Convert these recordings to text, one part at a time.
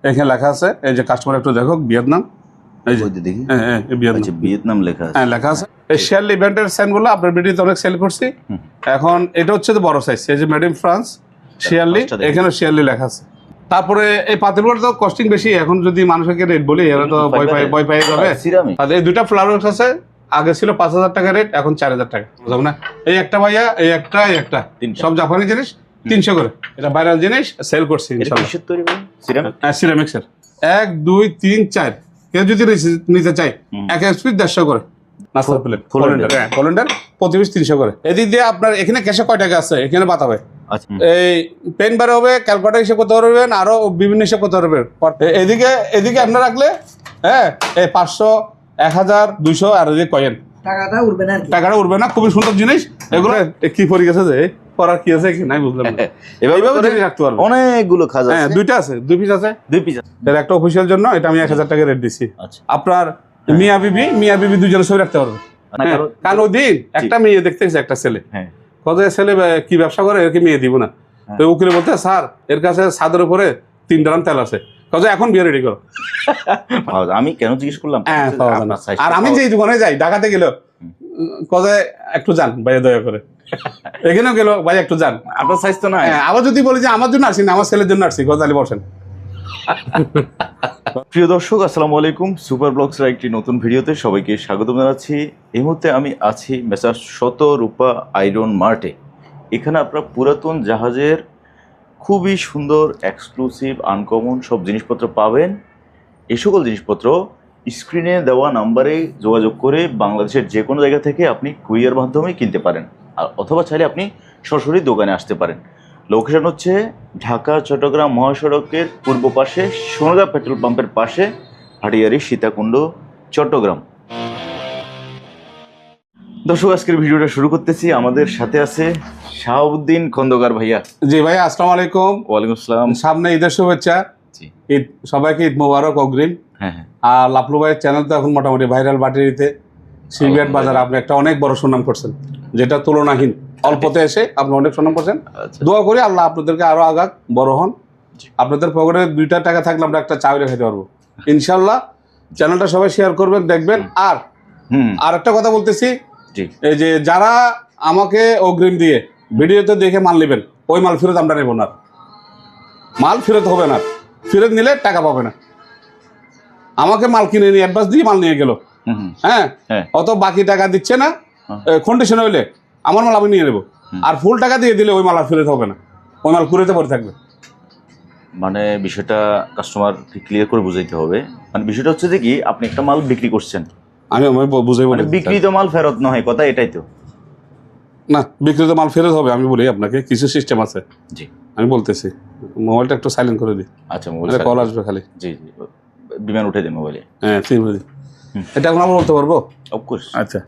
এখানে লেখা আছে, এই যে কাস্টমার একটু দেখো, ভিয়েতনাম, এই যে দেখি ভিয়েতনাম লেখা আছে। হ্যাঁ লেখা আছে। এই শেয়ার ইভেন্টের সাইনগুলো আপনার ভিডিওতে অনেক সেল করছি। এখন এটা হচ্ছে তো বড় সাইজ, এই যে মেড ইন ফ্রান্স শিয়ারলি, এখানে শিয়ারলি লেখা আছে। তারপরে এই পাতিলগুলোর তো কস্টিং বেশি, এখন যদি মানুষকে রেট বলি এরা তো ভয় পাই যাবে। আর এই দুইটা ফ্লাওয়ার আছে, আগে ছিল 5,000 টাকা রেট, এখন 4,000 টাকা, বুঝলাম না। এই একটা ভাইয়া, এই একটা সব জাপানি জিনিস 300 করে, এটা ভাইরাল জিনিস, সেল করছি সিরামিক্সের। 1 2 3 4 কেউ যদি নিতে চাই, এক পিস 150 করে নাস্তার প্লেট পোল্যান্ডের, প্রতি পিস 300 করে। এদিক দিয়ে আপনার এখানে ক্যাশে কয় টাকা আছে এখানে বাতাবে। এই পেন বার হবে, ক্যালকুলেটর হিসেব করতে পারবেন, আরো বিভিন্ন হিসেব করতে পারবেন। এদিকে আপনার রাখলে হ্যাঁ এই 500 1000 200 আর এদিকে কয়েন, টাকাটা উঠবে না। খুবই সুন্দর জিনিস এগুলো। কি পরি গেছে যে পড়ার কি আছে কি নাই বুঝলাম। এইভাবে রাখতে পারবো। অনেকগুলো খাজা আছে। হ্যাঁ দুইটা আছে, 2 পিস আছে। এর একটা অফিসিয়াল জন্য, এটা আমি 1000 টাকা রেট দিছি। আপনার মিয়া বিবি দুজনের ছবি রাখতে পারবে। কারণ ওই দিন একটা মেয়ে দেখতে গেছে, একটা ছেলে, কত ছেলে কি ব্যবসা করে, এরকে মেয়ে দিব না। তো উকিলে বলতে, স্যার এর কাছে ছাদের উপরে 3 ড্রাম তেল আছে, কত এখন বিয়ে রেডি করো। আমি কেন জিজ্ঞেস করলাম, আর আমি যেই দোকানে যাই ঢাকাতে গেল, কত একটু যান ভাই দয়া করে, এখানেও গেল ভাই একটু যান, আপনার সাইজ তো না। আবার যদি বলি যে আমার জন্য আসি না, আমার ছেলের জন্য আসছি, গজালি বসেন। প্রিয় দর্শক, আসসালামু আলাইকুম। সুপার ব্লগসের একটি নতুন ভিডিওতে সবাইকে স্বাগত জানাচ্ছি। এই মুহূর্তে আমি আছি মেসার্স শতরূপা আয়রন মার্টে। এখানে আপনারা পুরাতন জাহাজের খুবই সুন্দর এক্সক্লুসিভ আনকমন সব জিনিসপত্র পাবেন। এই সকল জিনিসপত্র স্ক্রিনে দেওয়া নাম্বারে যোগাযোগ করে বাংলাদেশের যে কোনো জায়গা থেকে আপনি কুরিয়ার মাধ্যমে কিনতে পারেন, আর অথবা চাইলে আপনি সরাসরি দোকানে আসতে পারেন। লোকেশন হচ্ছে ঢাকা চট্টগ্রাম মহাসড়কের পূর্ব পাশে সোনাদা পেট্রোল পাম্পের পাশে, হাটিয়ারি সীতাকুণ্ড, চট্টগ্রাম। দর্শক, আজকের ভিডিওটা শুরু করতেছি। আমাদের সাথে আছে শাহাবুদ্দিন খন্দকার ভাইয়া। জি ভাই, আসসালামু আলাইকুম। ওয়ালাইকুম আসসালাম। সামনে ঈদের শুভেচ্ছা। ঈদ সবাইকে ঈদ মোবারক অগ্রিম। আর লাপলু ভাইয়ের চ্যানেল তো এখন মোটামুটি ভাইরাল। বাটিতে সিবিআর বাজার আপনি একটা অনেক বড় সুনাম করছেন, যেটা তুলনাহীন। অল্পতে এসে আপনি অনেক সুনাম করছেন। দোয়া করি আল্লাহ আপনাদেরকে আরো আগাক, বড় হন। আপনাদের পকেটে 2টা টাকা থাকলে আমরা একটা চাউলে খেতে পারবো ইনশাল্লাহ। চ্যানেলটা সবাই শেয়ার করবেন, দেখবেন। আর একটা কথা বলতেছি, এই যে যারা আমাকে অগ্রিম দিয়ে ভিডিওতে দেখে মাল নেবেন, ওই মাল ফেরত আমরা নেব না। মাল ফেরত হবে না, ফেরত নিলে টাকা পাবে না। আমাকে মাল কিনে নিয়ে অ্যাডভান্স দিয়ে মাল নিয়ে গেল, হ্যাঁ, অত বাকি টাকা দিচ্ছে না, কন্ডিশন হইলে আমার মাল আমি নিয়ে নেবো। আর ফুল টাকা দিয়ে দিলে ওই মাল আর ফেরত হবে না, ওই মাল কুড়িতে পড়ে থাকবে। মানে বিষয়টা কাস্টমারকে ক্লিয়ার করে বুঝাইতে হবে। মানে বিষয়টা হচ্ছে যে কি, আপনি একটা মাল বিক্রি করছেন, আমি বুঝাই বলি, বিক্রিত মাল ফেরত নয়, কথা এটাই তো না। বিক্রিত মাল ফেরত হবে, আমি বলি আপনাকে কিছু সিস্টেম আছে। জি আমি বলতেছি, মোবাইলটা একটু সাইলেন্ট করে দিই। আচ্ছা, মোবাইল কল আসবে খালি। জি জি, বিমান উঠে দিন মোবাইলে। হ্যাঁ ঠিক আছে, এটা এখন আমরা বলতে পারবো। অফকোর্স। আচ্ছা,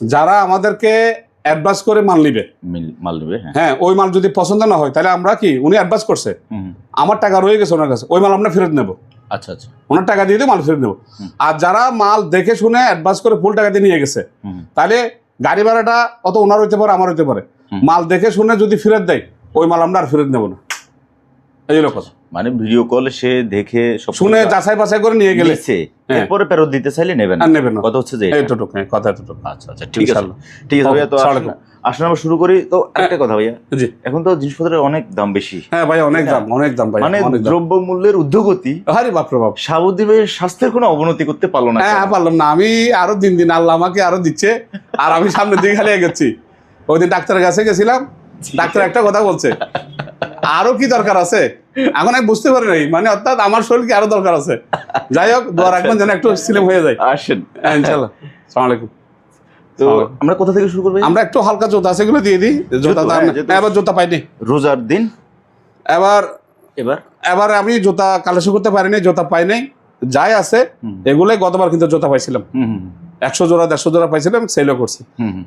যারা আমাদেরকে অ্যাডভান্স করে মাল নিবে, হ্যাঁ, ওই মাল যদি পছন্দ না হয়, তাহলে আমরা কি, উনি অ্যাডভান্স করছে, আমার টাকা রয়ে গেছে ওনার কাছে, ওই মাল আমরা ফেরত নেবো। আচ্ছা আচ্ছা, ওনার টাকা দিয়ে মাল ফেরত নেবো। আর যারা মাল দেখে শুনে অ্যাডভান্স করে ফুল টাকা দিয়ে নিয়ে গেছে, তাহলে গাড়ি ভাড়াটা অত ওনার হইতে পারে, আমার হইতে পারে। মাল দেখে শুনে যদি ফেরত দেয়, ওই মাল আমরা আর ফেরত নেবো না। এই হলো কথা। মানে ভিডিও কলে সে দেখে শুনে যাচাই বাছাই করে নিয়ে গেলে এরপরে ফেরত দিতে চাইলে নেবেন না। কথা হচ্ছে যে এতটুকু, কথা এতটুকু। আচ্ছা আচ্ছা, ঠিক আছে ঠিক আছে ভাইয়া। তো আসলে আমরা শুরু করি। তো একটা কথা ভাইয়া, এখন তো জিনিসপত্রের অনেক দাম বেশি। হ্যাঁ ভাই, অনেক দাম ভাই। মানে দ্রব্য মূল্যের ঊর্ধ্বগতি। আরে বাপ রে বাপ। শাহাবুদ্দিন ভাইয়ের স্বাস্থ্যের কোনো অবনতি করতে পারলো না। হ্যাঁ পারলাম না, আমি আরো দিন দিন আল্লাহ আমাকে আরো দিচ্ছে, আর আমি সামনের দিকে খালি এগোচ্ছি। ওই দিন ডাক্তারের কাছে গেছিলাম, ডাক্তার একটা কথা বলছে, আরো কি দরকার আছে। এখন আমি বুঝতে পারি নাই, মানে অর্থাৎ আমার শরীর কি আরো দরকার আছে। যাই হোক, দোয়া রাখবেন যেন একটু সিলেম হয়ে যায়। আসেন ইনশাআল্লাহ। আসসালামু আলাইকুম। তো আমরা কোথা থেকে শুরু করব? আমরা একটু হালকা জুতা আছে এগুলো দিয়ে দিই। জুতা এবার জুতা পাইনি, রোজার দিন। এবার আমি জুতা কালেকশন করতে পারিনি, জুতা পাই নাই। যাই আছে এগুলোই গতবার কিন্তু জুতা পাইছিলাম, 100 জোড়া 150 জোড়া পাইছিলাম, সেলও করছি।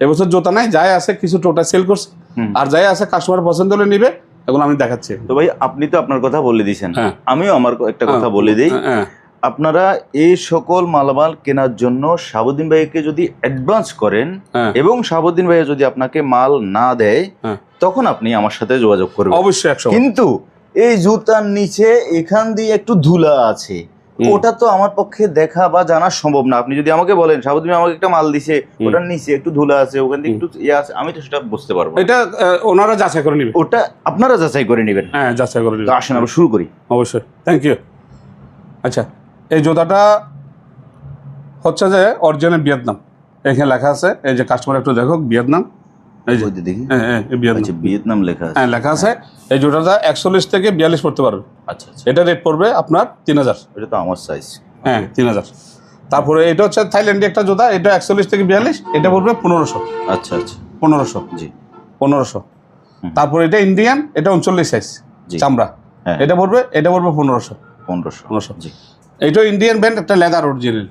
এবছর জুতা নাই, যাই আছে কিছু টোটা সেল করছি, আর যাই আছে কাস্টমার পছন্দ হলে নিবে, এগুলো আমি দেখাচ্ছি। তো ভাই, আপনি তো আপনার কথা বলে দিয়েছেন, আমিও আমার একটা কথা বলে দিই। আপনারা এই সকল মালামাল কেনার জন্য শাহাবুদ্দিন ভাইকে যদি অ্যাডভান্স করেন এবং শাহাবুদ্দিন ভাই যদি আপনাকে মাল না দেয়, তখন আপনি আমার সাথে যোগাযোগ করবেন অবশ্যই। কিন্তু এই জুতার নিচে এখান দিয়ে একটু ধুলা আছে, ওটা তো আমার পক্ষে দেখা বা জানা সম্ভব না। আপনি যদি আমাকে বলেন সাবু তুমি আমাকে একটা মাল দিছে, ওটার নিচে একটু ধুলা আছে, ওখান দিয়ে একটু ইয়ে আছে, আমি তো সেটা বুঝতে পারবো না। এটা ওনারা যাচাই করে নেবে, ওটা আপনারা যাচাই করে নেবেন। হ্যাঁ যাচাই করে তো নেবেন। আসেন আমরা শুরু করি। অবশ্যই, থ্যাংক ইউ। আচ্ছা, এই জুতাটা হচ্ছে যে অরিজিনাল ভিয়েতনাম, এখানে লেখা আছে, এই যে কাস্টমার একটু দেখো ভিয়েতনাম, এই যে দেখি, হ্যাঁ হ্যাঁ ভিয়েতনাম, আচ্ছা ভিয়েতনাম লেখা আছে, হ্যাঁ লেখা আছে। এই জুতাটা 41 থেকে 42 পড়তে পারবে। আচ্ছা আচ্ছা, এটা রেট পড়বে আপনার 3000। এটা তো আমার সাইজ। হ্যাঁ 3000। তারপরে এটা হচ্ছে থাইল্যান্ডের একটা জুতা, এটা 41 থেকে 42, এটা পড়বে 1500। আচ্ছা আচ্ছা, 1500, জি 1500। তারপরে এটা ইন্ডিয়ান, এটা 39 সাইজ জি। চামড়া, হ্যাঁ। এটা পড়বে 1500। 1500 জি। এটা ইন্ডিয়ান ব্র্যান্ড, একটা লেদার অরিজিনাল,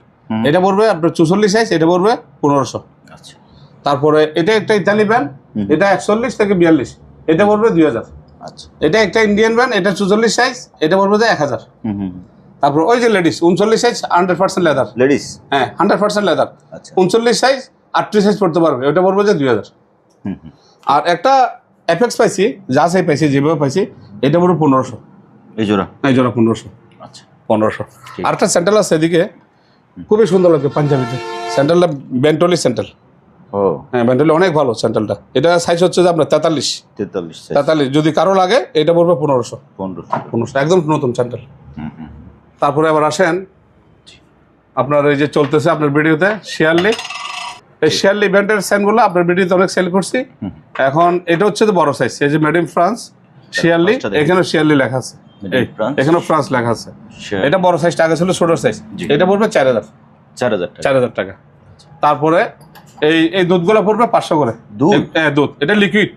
এটা পড়বে আপনার 44 সাইজ, এটা পড়বে 1500। আচ্ছা, তারপরে এটা একটা ইতালি ব্র্যান্ড, এটা 41 থেকে 42, এটা পড়বে 2000। আচ্ছা, এটা একটা ইন্ডিয়ান ব্র্যান্ড, এটা 44 সাইজ, এটা পড়বে 1000। তারপর ওই যে লেডিস 39 সাইজ 100% লেদার, লেডিস, হ্যাঁ 100% লেদার, আচ্ছা 39 সাইজ 38 সাইজ পড়তে পারবে, ওটা পড়বে যে 2000। আর একটা এফএক্স পাইছি, যা চাই পাইছি, যেভাবে পাইছি, এটা পড়বে 1500। এই জোড়া, এই জোড়া 1500। আচ্ছা 1500। ঠিক। আর একটা স্যান্ডেল আছে এদিকে, খুবই সুন্দর লাগে পাঞ্জাবিতে, স্যান্ডেলটা বেন্টলি স্যান্ডেল। ও হ্যাঁ বেন্টলি অনেক ভালো স্যান্ডেলটা। এটা সাইজ হচ্ছে যে আপনার 43, 43 যদি কারো লাগে এটা পড়বে 1500। 1500 একদম নতুন স্যান্ডেল। তারপরে আবার আসেন আপনার এই যে চলতেছে আপনার ভিডিওতে শিয়ারলি, এই শিয়ারলি ব্র্যান্ডের স্যান্ডগুলো আপনার ভিডিওতে অনেক সেল করছি। এখন এটা হচ্ছে যে বড় সাইজ, এই যে মেড ইন ফ্রান্স শিয়ারলি, এখানে শিয়ারলি লেখা আছে, এখানে ফ্রান্স লেখা আছে। এটা বড় সাইজটা আগে ছিল ছোট সাইজ, এটা পড়বে 4000 টাকা। তারপরে এই দুধগুলো পড়বে 500 করে। দুধ, দুধ এটা লিকুইড,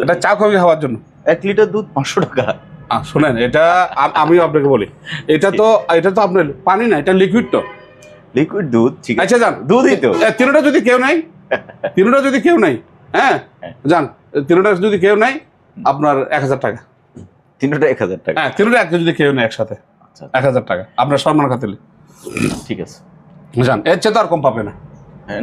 এটা চা কফি খাওয়ার জন্য। 1 লিটার দুধ 500 টাকা? শোনেন, এটা আমি আপনাকে বলি, এটা তো আপনার পানি না, এটা লিকুইড, তো লিকুইড দুধ। ঠিক আছে, আচ্ছা যান, দুধই তো। তিনটা যদি কেউ নাই, হ্যাঁ যান, তিনটা যদি কেউ নাই আপনার 1000 টাকা। তিনটা 1000 টাকা? হ্যাঁ তিনটা যদি কেউ নেই একসাথে, আচ্ছা 1000 টাকা আপনার সম্মান খাতিলে। ঠিক আছে, যান, এর চেয়ে তো আর কম পাবে না।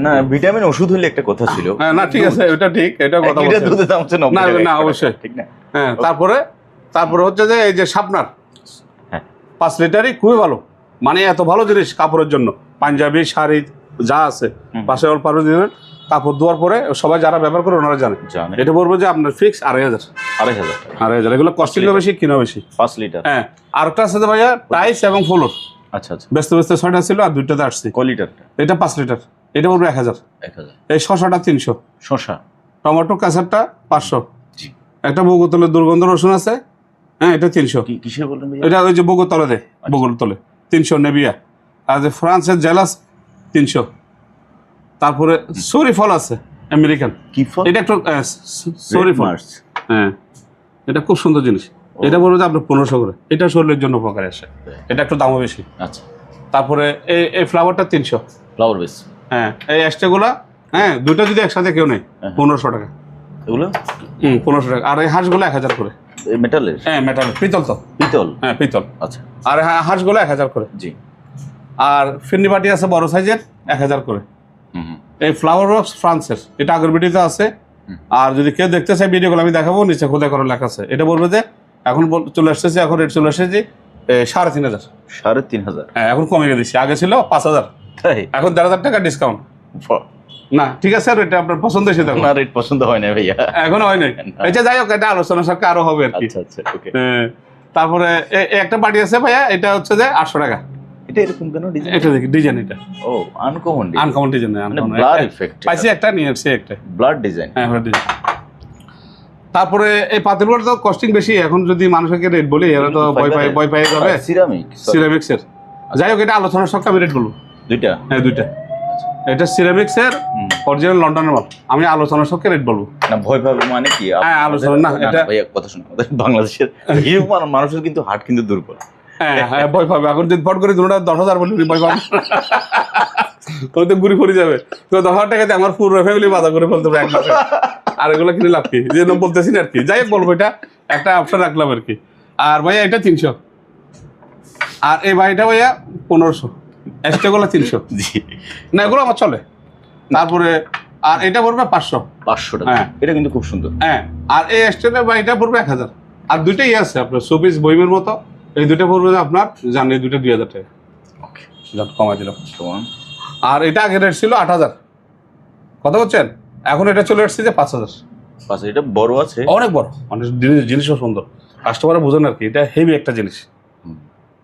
না ভিটামিন ওষুধ হইলে একটা কথা ছিল। হ্যাঁ না ঠিক আছে, ওটা ঠিক, এটা কথা বলছেন। দুধের দাম হচ্ছে 90 টাকা। না অবশ্যই ঠিক না? হ্যাঁ। তারপরে হচ্ছে যে এই যে শার্পনার, হ্যাঁ 5 লিটারই খুবই ভালো, মানে এত ভালো জিনিস কাপড়ের জন্য, পাঞ্জাবি শাড়ি যা আছে পাশে অল্প আরো দিবেন, কাপড় ধোয়ার পরে সবাই যারা ব্যবহার করে ওনারা জানে। এটা বলবো যে আপনার ফিক্স 2500। এগুলো কস্টিংও বেশি, কিনা বেশি। 5 লিটার। হ্যাঁ আর একটা আছে ভাইয়া টাইস এবং ফ্লোর। আচ্ছা আচ্ছা, ব্যস্ত 6টা ছিল আর 2টাতে আসছে। কয় লিটারটা? এটা 5 লিটার, এটা বলবো 1000। এই শশাটা 300, শশা, টমেটো কাঁচারটা 500, জি। একটা বগুতলের দুর্গন্ধ রসুন আছে, হ্যাঁ এটা 300। কিসের বললেন ভাই? এটা ওই যে বগুতলে দেয়, বগুতলে 300 নেবিয়া। আর যে ফ্রান্সের জেলাস 300। তারপরে সরি ফল আছে আমেরিকান, কি ফল? এটা একটু সরি ফল, হ্যাঁ এটা খুব সুন্দর জিনিস। এটা বলবো যে আপনার 1500 করে, এটা শরীরের জন্য উপকারে আসে, এটা একটু দামও বেশি। আচ্ছা, তারপরে এই ফ্লাওয়ারটা 300, ফ্লাওয়ার বেস। হ্যাঁ এই অ্যাস্টেগুলা, হ্যাঁ দুটো যদি একসাথে কেউ নেই 1500 টাকা। এগুলো 1500 টাকা। আর এই হাঁসগুলো 1000 করে। মেটালের? হ্যাঁ মেটালের, পিতল তো, পিতল। হ্যাঁ পিতল। আচ্ছা, আর হাঁসগুলো 1000 করে, জি। আর ফিরনি বাটি আছে বড় সাইজের 1000 করে। এই ফ্লাওয়ার বক্স ফ্রান্সের, এটা আগের ভিডিওতে আছে। আর যদি কেউ দেখতে চায় ভিডিওগুলো আমি দেখাবো, নিচে খোদাই করা লেখা আছে। এটা বলবে যে এখন চলে আসতেছে, এখন রেট চলে আসছে 3500। 3500? হ্যাঁ এখন কমে দিচ্ছি, আগে ছিল 5000, তাই এখন 1500 টাকা ডিসকাউন্ট। না ঠিক আছে, রেট আপনার পছন্দ এসে দেখো। না রেট পছন্দ হয় না ভাইয়া, এখনো হয় নাই। এটা যাই হোক, এটা আলোচনা সাথে আরো হবে আর কি। আচ্ছা আচ্ছা, ওকে। তারপরে একটা বাটি আছে ভাইয়া, এটা হচ্ছে যে 800 টাকা। এটা এরকম কেন ডিজাইন? এটা দেখি ডিজাইন, এটা ও uncommon design. Uncommon design, blood effect পাইছি একটা, নিয়ে আসছি একটা ব্লাড ডিজাইন। হ্যাঁ ব্লাড ডিজাইন। তারপরে এই পাতিলগুলোর তো কস্টিং বেশি, এখন যদি মানুষকে রেট বলি এরা তো ভয় পাই যাবে। সিরামিক্সের, যাই হোক এটা আলোচনার সঙ্গে আমি রেট বলবো। দুইটা? হ্যাঁ দুইটা। এটা সিরামিক্সের অরিজিনাল লন্ডনের মাল, আমি আলোচনার সঙ্গে রেট বলবো। না ভয় পাবে মানে কি? হ্যাঁ আলোচনা না, এটা ভাইয়া কথা শুনুন, আমাদের বাংলাদেশের মানুষের কিন্তু হার্ট কিন্তু দুর্বল। হ্যাঁ ভয় পাবে, এখন যদি ফট করে দুটা 10,000 বলি ভয় পাবে, ওই তো ঘুরি ফিরে যাবে। তো 10,000 টাকাতে আমার পুরো ফ্যামিলি বাধা করে ফেলতে হবে এক মাসে। আর এগুলো কিনে লাভ কি, যে বলতেছি না আর কি। যাই হোক বলবো, এটা একটা অপশন রাখলাম আর কি। আর ভাইয়া এটা 300, আর এই ভাইটা ভাইয়া 1500, এক্সট্রাগুলো 300। না এগুলো আমার চলে। তারপরে আর এটা পড়বে 500 টাকা। হ্যাঁ এটা কিন্তু খুব সুন্দর। হ্যাঁ আর এই এক্সট্রা ভাইটা পড়বে 1000। আর দুইটাই আছে আপনার শোপিস বইমের মতো, এই দুটো পড়বে যে আপনার জানেন এই দুটো 2000 টাকা। ওকে, কমাই দিলাম। কেমন? আর এটা আগে রেট ছিল 8000, কথা বলছেন, এখন এটা চলে আসছে যে 5000। পাশে এটা বড় আছে, অনেক বড়, অনেক জিনিসও সুন্দর, কাস্টমাররা বোঝেন আর কি, এটা হেভি একটা জিনিস,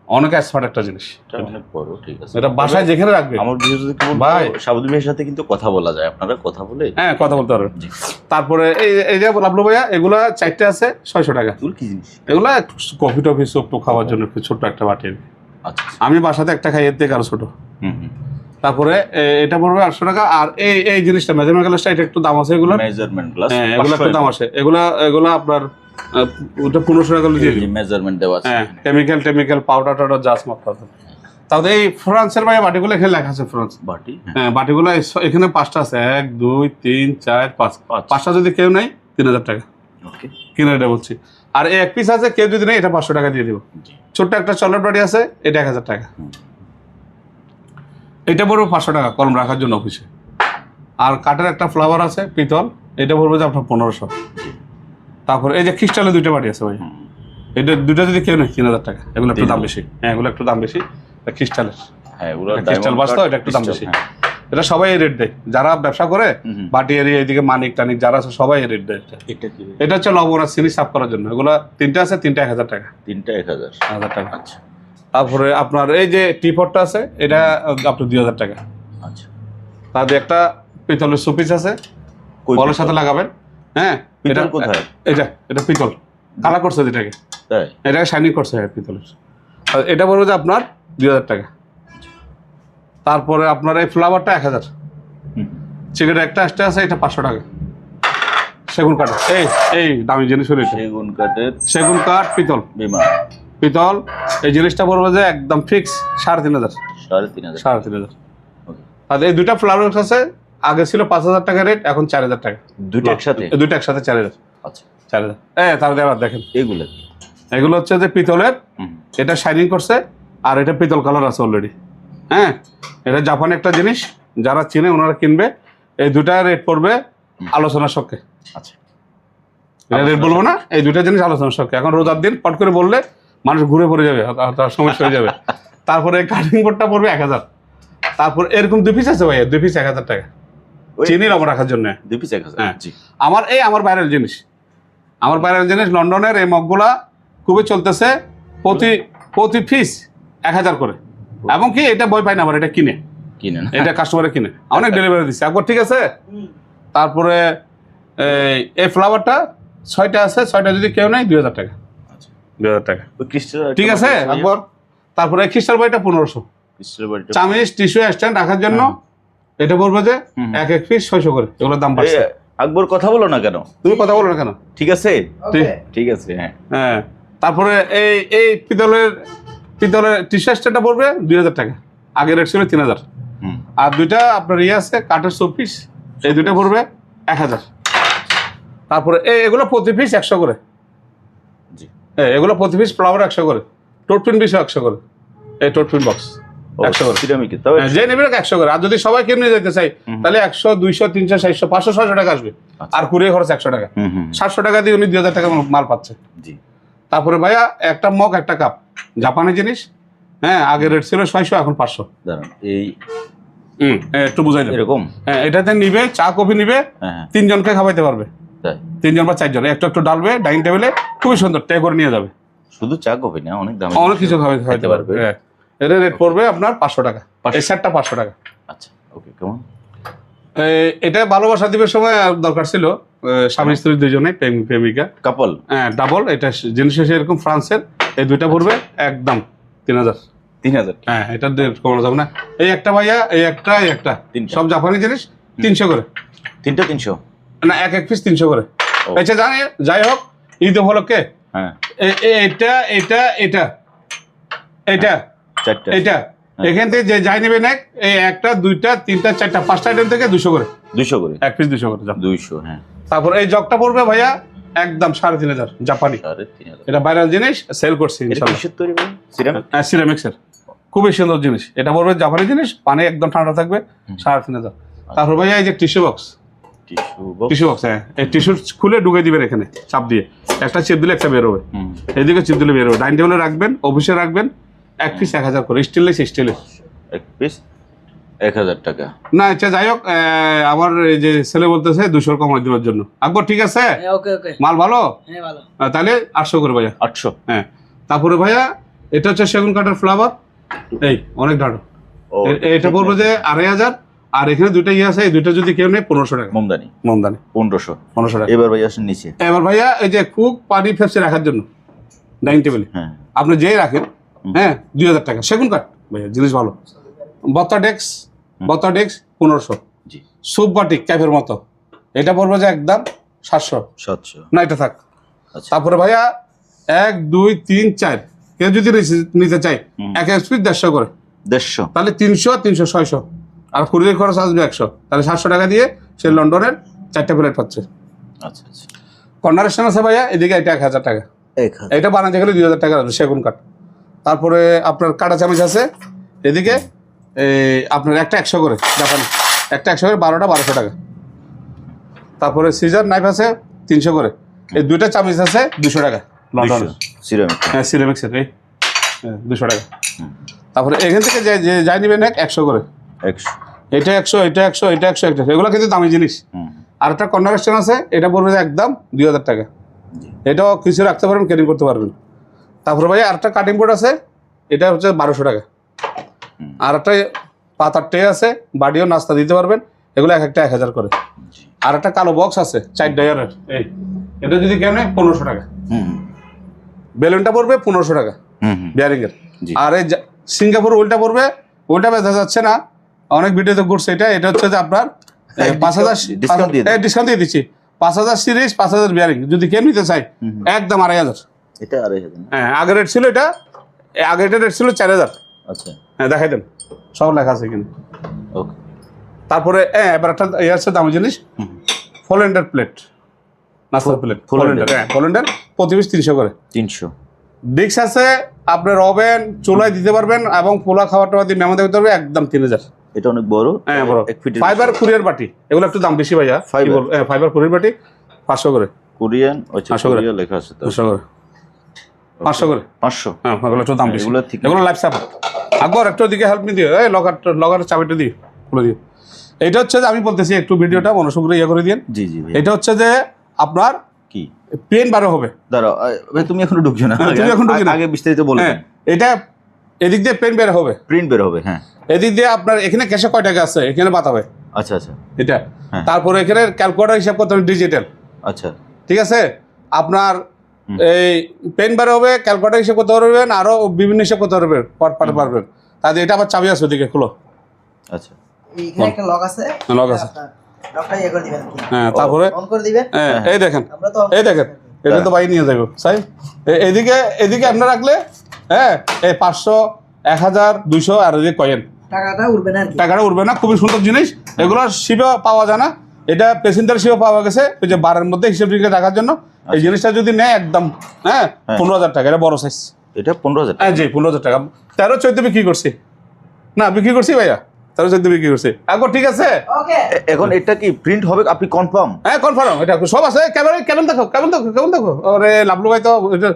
অনেক স্মার্ট একটা জিনিস। এটা অনেক বড়, ঠিক আছে। এটা বাসায় যেখানে রাখবে। আমার ভিডিও যদি কেমন ভাই সাবুদ্দিন ভাইয়ের সাথে কিন্তু কথা বলা যায়, আপনারা কথা বলে হ্যাঁ কথা বলতে পারবেন। জি। তারপরে এই যে লাভলু ভাইয়া, এগুলা 4টে আছে 600 টাকা। এগুলো কি জিনিস? এগুলা কফি টফি সুপ টুপ খাওয়ার জন্য একটু ছোট্ট একটা বাটি। আচ্ছা, আমি বাসাতে একটা খাই, এর থেকে আরো ছোট। হুম। তারপরে এটা পড়বে 800 টাকা। আর এই জিনিসটা মেজারমেন্ট গ্লাসটা, এটা একটু দাম আছে, এগুলো মেজারমেন্ট গ্লাস, হ্যাঁ এগুলো একটু দাম আছে, এগুলা আপনার ওটা 1500 টাকা দিয়ে দিন। মেজারমেন্ট দেওয়া আছে, হ্যাঁ কেমিক্যাল পাউডার টাউডার জাস্ট মাপ পাবেন। তাহলে এই ফ্রান্সের ভাই বাটিগুলো এখানে লেখা আছে ফ্রান্স বাটি। হ্যাঁ বাটিগুলো এখানে 5টা আছে, 1 2 3 4 5, 5টা যদি কেউ নেই 3000 টাকা ওকে, কিনে এটা বলছি। আর এই এক পিস আছে, কেউ যদি নেই এটা 500 টাকা দিয়ে দিব। ছোট্ট একটা চকলেট বাটি আছে, এটা 1000 টাকা। এটা পড়বে 500 টাকা কলম রাখার জন্য অফিসে। আর কাঠের একটা ফ্লাওয়ার আছে পিতল, এটা পড়বে যে আপনার 1500। তারপরে এই যে ক্রিস্টালের 2টা বাটি আছে ভাই, এটা 2টা যদি কেউ নেই 3000 টাকা। এগুলো একটু দাম বেশি, হ্যাঁ এগুলো একটু দাম বেশি, ক্রিস্টালের। হ্যাঁ এগুলো ক্রিস্টাল বাস্তা, এটা একটু দাম বেশি। এটা সবাই রেট দেয়, যারা ব্যবসা করে বাটি এরিয়া, এদিকে মানিক টানিক যারা আছে সবাই রেট দেয়। এটা কি? এটা হচ্ছে লবণ আর চিনি সাফ করার জন্য। এগুলো 3টা আছে, 3টা 1000 টাকা। 3টা 1000 টাকা। আচ্ছা। তারপরে আপনার এই যে টিপটটা আছে, এটা আপনার 2000 টাকা। আচ্ছা। তার একটা পিতলের শোপিস আছে, কলের সাথে লাগাবেন। হ্যাঁ এটা পিতল কোথায়? এটা পিতল কালা করছে যেটাকে, তাই এটাকে শাইনিং করছে পিতলের। আর এটা বলবো যে আপনার 2000 টাকা। তারপরে আপনার এই ফ্লাওয়ারটা 1000। সিগারেট একটা আসতে আছে, এটা 500 টাকা। সেগুন কাঠ, এই দামি জিনিস হলো এটা। সেগুন কাঠ পিতল বিমান পিতল, এই জিনিসটা বলবো যে একদম ফিক্স 3500। 3500। আর এই 2টা ফ্লাওয়ার আছে, আগে ছিল 5000 টাকা রেট, এখন 4000 টাকা। দুইটা একসাথে 4000। আচ্ছা 4000। তাহলে আবার দেখেন এগুলো হচ্ছে যে পিতলের, এটা শাইনিং করছে, আর এটা পিতল কালার আছে অলরেডি। হ্যাঁ এটা জাপানি একটা জিনিস, যারা চিনে ওনারা কিনবে। এই 2টা রেট পড়বে আলোচনার সঙ্গে। আচ্ছা এটা রেট বলবো না, এই 2টা জিনিস আলোচনার সঙ্গে। এখন রোজার দিন পট করে বললে মানুষ ঘুরে পড়ে যাবে, তার সমস্যা হয়ে যাবে। তারপরে কাটিং বোর্ডটা পড়বে 1000। তারপর এরকম 2 পিস আছে ভাই, 2 পিস 1000 টাকা চিনি লবণ রাখার জন্য। 2 পিস 1000। হ্যাঁ আমার ভাইরাল জিনিস লন্ডনের এই মগগুলা খুবই চলতেছে, প্রতি পিস 1000 করে। এবং কি এটা বই পাই না, আবার এটা কিনে এটা কাস্টমারে কিনে, অনেক ডেলিভারি দিচ্ছে একবার, ঠিক আছে। তারপরে এই ফ্লাওয়ারটা 6টা আছে, 6টা যদি কেউ নেই 2000 টাকা। 2000 টাকা, ঠিক আছে একবার। তারপরে ক্রিস্টাল বইটা 1500। চামিচ টিস্যু স্ট্যান্ড রাখার জন্য এটা বলবো যে এক পিস 600 করে। এগুলোর দাম বাড়ছে। আকবর কথা বলো না কেন, তুমি কথা বলো না কেন? ঠিক আছে ঠিক আছে। হ্যাঁ তারপরে এই পিতলের টিস্যু স্ট্যান্ডটা পড়বে 2000 টাকা, আগে রেট ছিল 3000। আর 2টা আপনার আছে কাঠের শোপিস, এই 2টা পড়বে 1000। তারপরে এগুলো প্রতি পিস 100 করে। এগুলো প্রতি পিস ফ্লাওয়ার 100 করে, টোটপিন পিস 100 করে। এই টোটপিন বক্স 100 করে, যে নেবে 100 করে। আর যদি সবাই কিনে যেতে চাই তাহলে 100 200 300 400 500 600 টাকা আসবে। আর কুরিয়ার খরচ 100 টাকা, 700 টাকা দিয়ে উনি 2000 টাকা মাল পাচ্ছে। তারপরে ভাইয়া একটা মগ একটা কাপ, জাপানি জিনিস। হ্যাঁ আগে রেট ছিল 600, এখন 500। একটু বুঝাই দেব এরকম। হ্যাঁ এটাতে নিবে, চা কফি নিবে, 3 জনকে খাওয়াইতে পারবে। 3 জন বা 4 জন একটু ডালবে ডাইনিং টেবিলে, খুবই সুন্দর টে করে নিয়ে যাবে। শুধু চা কফি না, অনেক কিছু খাওয়াইতে পারবে। এর রেট পড়বে আপনার 500 টাকা। এই সেটটা 500 টাকা। আচ্ছা ওকে, কেমন? এটা ভালোবাসা দিবের সময় দরকার ছিল, স্বামী স্ত্রী দুজনে, প্রেমিকা কাপল। হ্যাঁ ডাবল। এটা জিনিস এরকম ফ্রান্সের, এই 2টা পড়বে একদম 3000। হ্যাঁ এটা কমানো যাবে না। এই একটা ভাইয়া, এই একটা সব জাপানি জিনিস 300 করে। 3টা 300 না, এক পিস 300 করে। আচ্ছা জানি, যাই হোক ঈদ উপলক্ষে এটা এখান থেকে যে যাই নেবে নেক, এই 1টা 2টা 3টা 4টা 5টা আইটেম থেকে 200 করে। এক পিস 200 করে। 200। হ্যাঁ তারপর এই জগটা পড়বে ভাইয়া একদম 3500 জাপানি। এটা ভাইরাল জিনিস, সেল করছি ইনশাআল্লাহ। সিরামিক্সের খুবই সুন্দর জিনিস। এটা পড়বে জাপানি জিনিস, পানি একদম ঠান্ডা থাকবে, 3500। তারপর ভাইয়া এই যে টিস্যু বক্স, টিস্যু বক্স, হ্যাঁ এই টিস্যু খুলে ঢুকে দিবেন এখানে চাপ দিয়ে, একটা চেপ দিলে একটা বেরোবে, এইদিকে চেপ দিলে বেরোবে। ডাইনিং টেবিলে রাখবেন, অফিসে রাখবেন, এক পিস 1000 করে, স্টেনলেস স্টিলের এক পিস 1000 টাকা। না আচ্ছা যাই হোক, আমার এই যে ছেলে বলতেছে 200 কমাই দেওয়ার জন্য। আকবর ঠিক আছে, ওকে ওকে, মাল ভালো, হ্যাঁ ভালো। তাহলে 800 করে ভাইয়া। 800। হ্যাঁ তারপরে ভাইয়া এটা হচ্ছে সেগুন কাঠের ফ্লাওয়ার, এই অনেক দাঁড়ো, এটা পড়বে যে 2500, আর এখানে দুইটা ইয়ে আছে, এই দুইটা যদি কেউ নেয় 1500 টাকা মোমদানি। 1500 টাকা। এবার ভাই আসেন নিচে। এবার ভাইয়া এই যে কুক পানি ফেপসে রাখার জন্য ডাইনিং টেবিলে হ্যাঁ আপনি যেই রাখেন, হ্যাঁ 2000 টাকা, সেগুন কাঠ ভাইয়া, জিনিস ভালো। বত্তা ডেস্ক 1500। জি। সুপ বাটিক ক্যাফের মতো, এটা পড়বে যে একদম 700 না, এটা থাক। আচ্ছা। তারপরে ভাইয়া 1 2 3 4 কেউ যদি নিতে চাই, এক পিস 150 করে, 150। তাহলে 300 300 600, আর কুরিয়ার খরচ আসবে 100, তাহলে 700 টাকা দিয়ে সে লন্ডনের 4টা প্লেট পাচ্ছে। আচ্ছা আচ্ছা। কর্নার স্ট্যান্ড আছে ভাইয়া, এদিকে এটা 1000 টাকা, এটা বানাতে গেলে 2000 টাকা লাগবে, সেগুন কাঠ। তারপরে আপনার কাঁটা চামচ আছে এদিকে, আপনার একটা 100 করে, জাপানি একটা 100 করে, 12টা 1200 টাকা। তারপরে সিজার নাইফ আছে 300 করে, এই দুইটা চামচ আছে 200 টাকা লন্ডনের, সিরামিক। হ্যাঁ সিরামিক্সের, এই 200 টাকা। তারপরে এখান থেকে যে যাই নেবেন 100 করে, 100। এটা 100, এটা 100, এটা 100, এটা এগুলো কিন্তু দামি জিনিস। আর একটা কর্নার স্ট্যান্ড আছে, এটা পড়বে যে একদম 2000 টাকা, এটাও কিছু রাখতে পারবেন, ক্যারি করতে পারবেন। তারপরে ভাই আরেকটা কাটিং বোর্ড আছে, এটা হচ্ছে 1200 টাকা। আর একটা পাতার ট্রে আছে, বাড়িও নাস্তা দিতে পারবেন, এগুলো এক একটা 1000 করে। আর একটা কালো বক্স আছে 4 ডায়ারের, এই এটা যদি কেন 1500 টাকা। বেলুনটা পড়বে 1500 টাকা বিয়ারিং এর। আর এই সিঙ্গাপুর ওইটা পড়বে, ওইটা বেচা যাচ্ছে না, অনেক ভিডিওতে ঘুরছে, এটা হচ্ছে যে আপনার 5000 ডিসকাউন্ট দিয়ে দিচ্ছি, 5000 সিরিজ 5000 বিয়ারিং, যদি কেউ নিতে চাই একদম 2500। এটা 2500। হ্যাঁ আগের রেট ছিল, এটা আগের রেট ছিল 4000। আচ্ছা হ্যাঁ দেখাই দেন, সব লেখা আছে এখানে। ওকে। তারপরে এবার একটা ইয়ে আছে দামি জিনিস, ফোল্ডার প্লেট, নাস্তার প্লেট, ফোল্ডার প্রতি পিস 300 করে। 300। ডিক্স আছে, আপনার ওভেন চুলায় দিতে পারবেন, এবং পোলা খাবার টাবার দিয়ে মেহমান দিতে পারবে, একদম 3000। এটা অনেক বড়, হ্যাঁ বড়। 1 ফিট। ফাইবার কুরিয়ার বাটি, এগুলো একটু দাম বেশি ভাইয়া। ফাইবার কুরিয়ার বাটি 500 করে। কোরিয়ান, আচ্ছা 500 করে লেখা আছে তো। 500 করে, 500 করে। 500। হ্যাঁ এগুলো একটু দাম বেশি, এগুলো ঠিক। এগুলো লাইফ সাপোর্ট। আকবর একটু দিকে হেল্প নি দিও, এই লগার চাবিটা দিও, খুলে দিও। এটা হচ্ছে যে আমি বলতেছি, একটু ভিডিওটা মনোযোগ করে ইয়ে করে দিন। জি জি ভাই। এটা হচ্ছে যে আপনার কি পেন বারো হবে। দাঁড়াও ভাই, তুমি এখন ঢুকছো না, তুমি এখন ঢুকি না, আগে বিস্তারিত বলবেন। হ্যাঁ এটা এদিক দিয়ে পেন বের হবে, প্রিন্ট বের হবে। হ্যাঁ এদিক দিয়ে আপনার এখানে ক্যাশে কয় টাকা আছে এখানে বাতাবে। আচ্ছা আচ্ছা। এটা হ্যাঁ। তারপরে এখানে ক্যালকুলেটর হিসাব করতে হবে, ডিজিটাল। আচ্ছা ঠিক আছে, আপনার এই পেন বের হবে, ক্যালকুলেটর হিসাব করতে পারবেন, আরো বিভিন্ন হিসাব করতে পারবেন, পারবেন। তাহলে এটা আবার চাবি আছে ওদিকে, খুলো। আচ্ছা। এইখানে একটা লক আছে, লক আছে, লকটা ইয়ে করে দিবেন। হ্যাঁ তারপরে অন করে দিবেন। হ্যাঁ এই দেখেন, আমরা তো এই দেখেন, এটা তো বাইরে নিয়ে যাবো সাই। এদিকে আপনার রাখলে, হ্যাঁ এই 500 1000 200, আর এদিকে কয়েন, টাকাটা উঠবে না আর কি। টাকাটা উঠবে না। খুবই সুন্দর জিনিস, এগুলো শিপে পাওয়া যায় না, এটা প্যাসেঞ্জার শিপে পাওয়া গেছে, ওই যে বারের মধ্যে হিসেব টিকে রাখার জন্য। এই জিনিসটা যদি নেয় একদম, হ্যাঁ 15000 টাকা, এটা বড় সাইজ। এটা 15000। হ্যাঁ জি 15000 টাকা। 13-14 বিক্রি করছি, না বিক্রি করছি ভাইয়া, 13-14 বিক্রি করছি। একবার ঠিক আছে। ওকে। এখন এটা কি প্রিন্ট হবে, আপনি কনফার্ম? হ্যাঁ কনফার্ম, এটা সব আছে। ক্যামেরা কেমন দেখো, আরে লাভলু ভাই তো এটা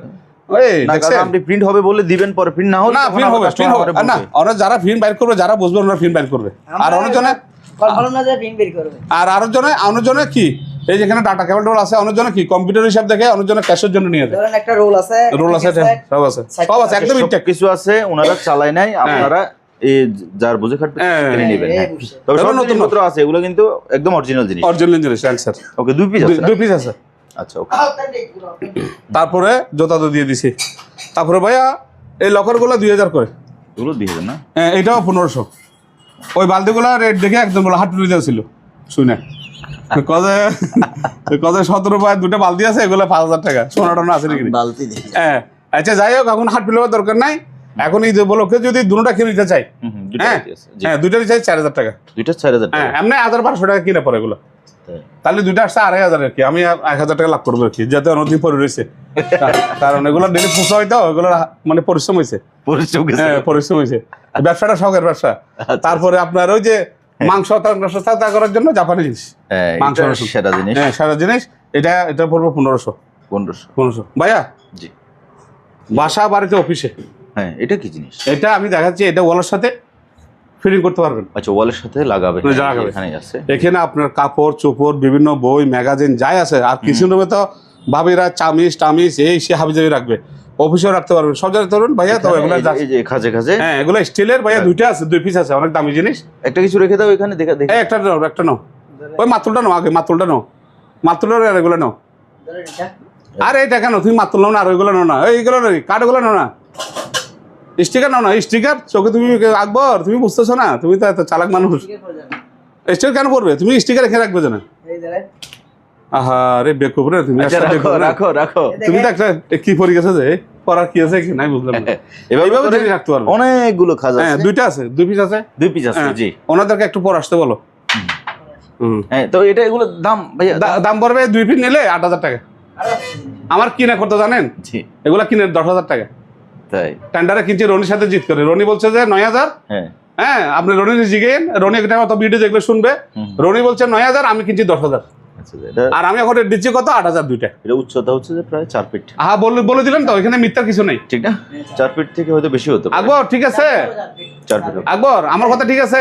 ওই না, দেখছেন? কারণ আপনি প্রিন্ট হবে বলে দিবেন, পরে প্রিন্ট না হলে না তখন ফিন আবার হবে, customer আমারে না বলবে। ওরা যারা ফিন বাইর করবে, যারা বুঝবে ওরা ফিন বাইর করবে। আর অনেকজনে কনফার্ম না যে প্রিন্ট বের করবে। আর অনেকজনে কি, এই যেখানে ডাটা কেবল টোল আছে, অনেকজনে কি কম্পিউটার হিসাব দেখে, অনেকজনে ক্যাশের জন্য নিয়ে যায়। ধরেন একটা রোল আছে, রোল আছে, সব আছে, সব আছে, একদম ইনটেক। কিছু আছে ওনারা চালায় নাই, আপনারা এই যার বুঝে খাটবে কিনে নেবেন। হ্যাঁ তবে সব নতুন পত্র আছে, এগুলো কিন্তু একদম অরিজিনাল জিনিস। অরিজিনাল জিনিস, স্যার। ওকে, 2 পিস আছে না? 2 পিস আছে। আচ্ছা ওকে। তারপরে জুতা তো দিয়ে দিছি। তারপরে ভাইয়া এই লকারগুলো 2000 করে, এগুলো 2000 না? হ্যাঁ এটাও 1500। ওই বালতিগুলো রেট দেখে একদম বলে হাট তুলে ছিল, শুনে কদে 17 পায় দুটো বালতি আছে, এগুলো 5000 টাকা। সোনা টোনা আছে নাকি? বালতি দেখি। হ্যাঁ আচ্ছা যাই হোক, এখন হাট পিলের দরকার নাই। এখন এই বলকে যদি দুটোটা কিনে নিতে চাই, হ্যাঁ হ্যাঁ দুইটা চাই 4000 টাকা। দুইটা 4000 টাকা। হ্যাঁ এমনি 1200 টাকা কিনে পড়ে এগুলো, তাহলে দুইটা আসছে 2500 আর কি। আমি 1000 টাকা লাভ করবো আর কি, যাতে অনতি পরে রয়েছে। কারণ এগুলো ডেলি পুষা হয়তো, এগুলো মানে পরিশ্রম হয়েছে, পরিশ্রম গেছে। হ্যাঁ পরিশ্রম হয়েছে। ব্যবসাটা শখের ব্যবসা। তারপরে আপনার ওই যে মাংস তা করার জন্য জাপানি জিনিস, মাংস এটা রসুন। সেরা জিনিস। হ্যাঁ সারা জিনিস। এটা পড়বে 1500। 1500। ভাইয়া জি। বাসা বাড়িতে অফিসে হ্যাঁ, এটা কি জিনিস? এটা আমি দেখাচ্ছি, এটা ওয়ালের সাথে ফিটিং করতে পারবেন। আচ্ছা, ওয়ালের সাথে লাগাবে। লাগাবে। এখানে আছে। এখানে আপনার কাপড় চোপড় বিভিন্ন বই ম্যাগাজিন যাই আছে। আর কিছু রুমে তো ভাবিরা চামিচ এই সে হাবিজাবি রাখবে, অফিসেও রাখতে পারবেন, সব জায়গায় ধরুন ভাইয়া। তো এগুলো এই যে খাজে খাজে। হ্যাঁ এগুলো স্টিলের ভাইয়া, দুইটা আছে, 2 পিস আছে, অনেক দামি জিনিস। একটা কিছু রেখে দাও এখানে, দেখা দেখে। একটা নাও ওই মাতুলটা নাও, আগে মাতুলটা নাও, আর এগুলো নাও। ধরেন এটা। আরে এটা কেন তুমি মাতুল নাও না, আর ওইগুলো নাও না, এইগুলো কাঠগুলো নাও না, স্টিকার নাও না। স্টিকার চোখে তুমি আকবর, তুমি বুঝতেছো না, তুমি তো এত চালাক মানুষ। ঠিক আছে, যান। স্টিকার কেন পড়বে তুমি, স্টিকার রেখে রাখবে না। এই ধরেন। আহা রে বেকুব রে তুমি, আচ্ছা, একটা রাখো বেকুব রে। রাখো রাখো। তুমি তো একটা কি পড়ে গেছে যে পড়ার কি আছে কি নাই বুঝলাম না। এইভাবে করে জিনিস রাখতে পারবে। অনেকগুলো খাজা হ্যাঁ আছে। দুইটা আছে, 2 পিস আছে। 2 পিস আছে। হ্যাঁ, জি। ওনাদেরকে একটু পর আসতে বলো। হ্যাঁ, তো এটা এগুলো দাম ভাইয়া? দাম পড়বে 2 পিস নিলে 8000 টাকা। আরো আমার কিনা করতে জানেন, জি। এগুলা কিনে 10,000 টাকা। তাই? টেন্ডারে কিনছি রনির সাথে জিত করে, রনি বলছে যে 9000। হ্যাঁ। হ্যাঁ আপনি রনি জিগেন, রনি এটা কত ভিডিও দেখলে শুনবে। রনি বলছে 9000, আমি কিনছি 10,000। আচ্ছা, এটা আর আমি এখন দিচ্ছি কত, 8000 দুইটা। এটা উচ্চতা হচ্ছে যে প্রায় 4 ফিট। আহা বলে দিলাম তো, এখানে মিথ্যার কিছু নেই। ঠিক না? 4 ফিট থেকে হয়তো বেশি হতে পারে। আকবর ঠিক আছে, 4 ফিট। আকবর আমার কথা ঠিক আছে।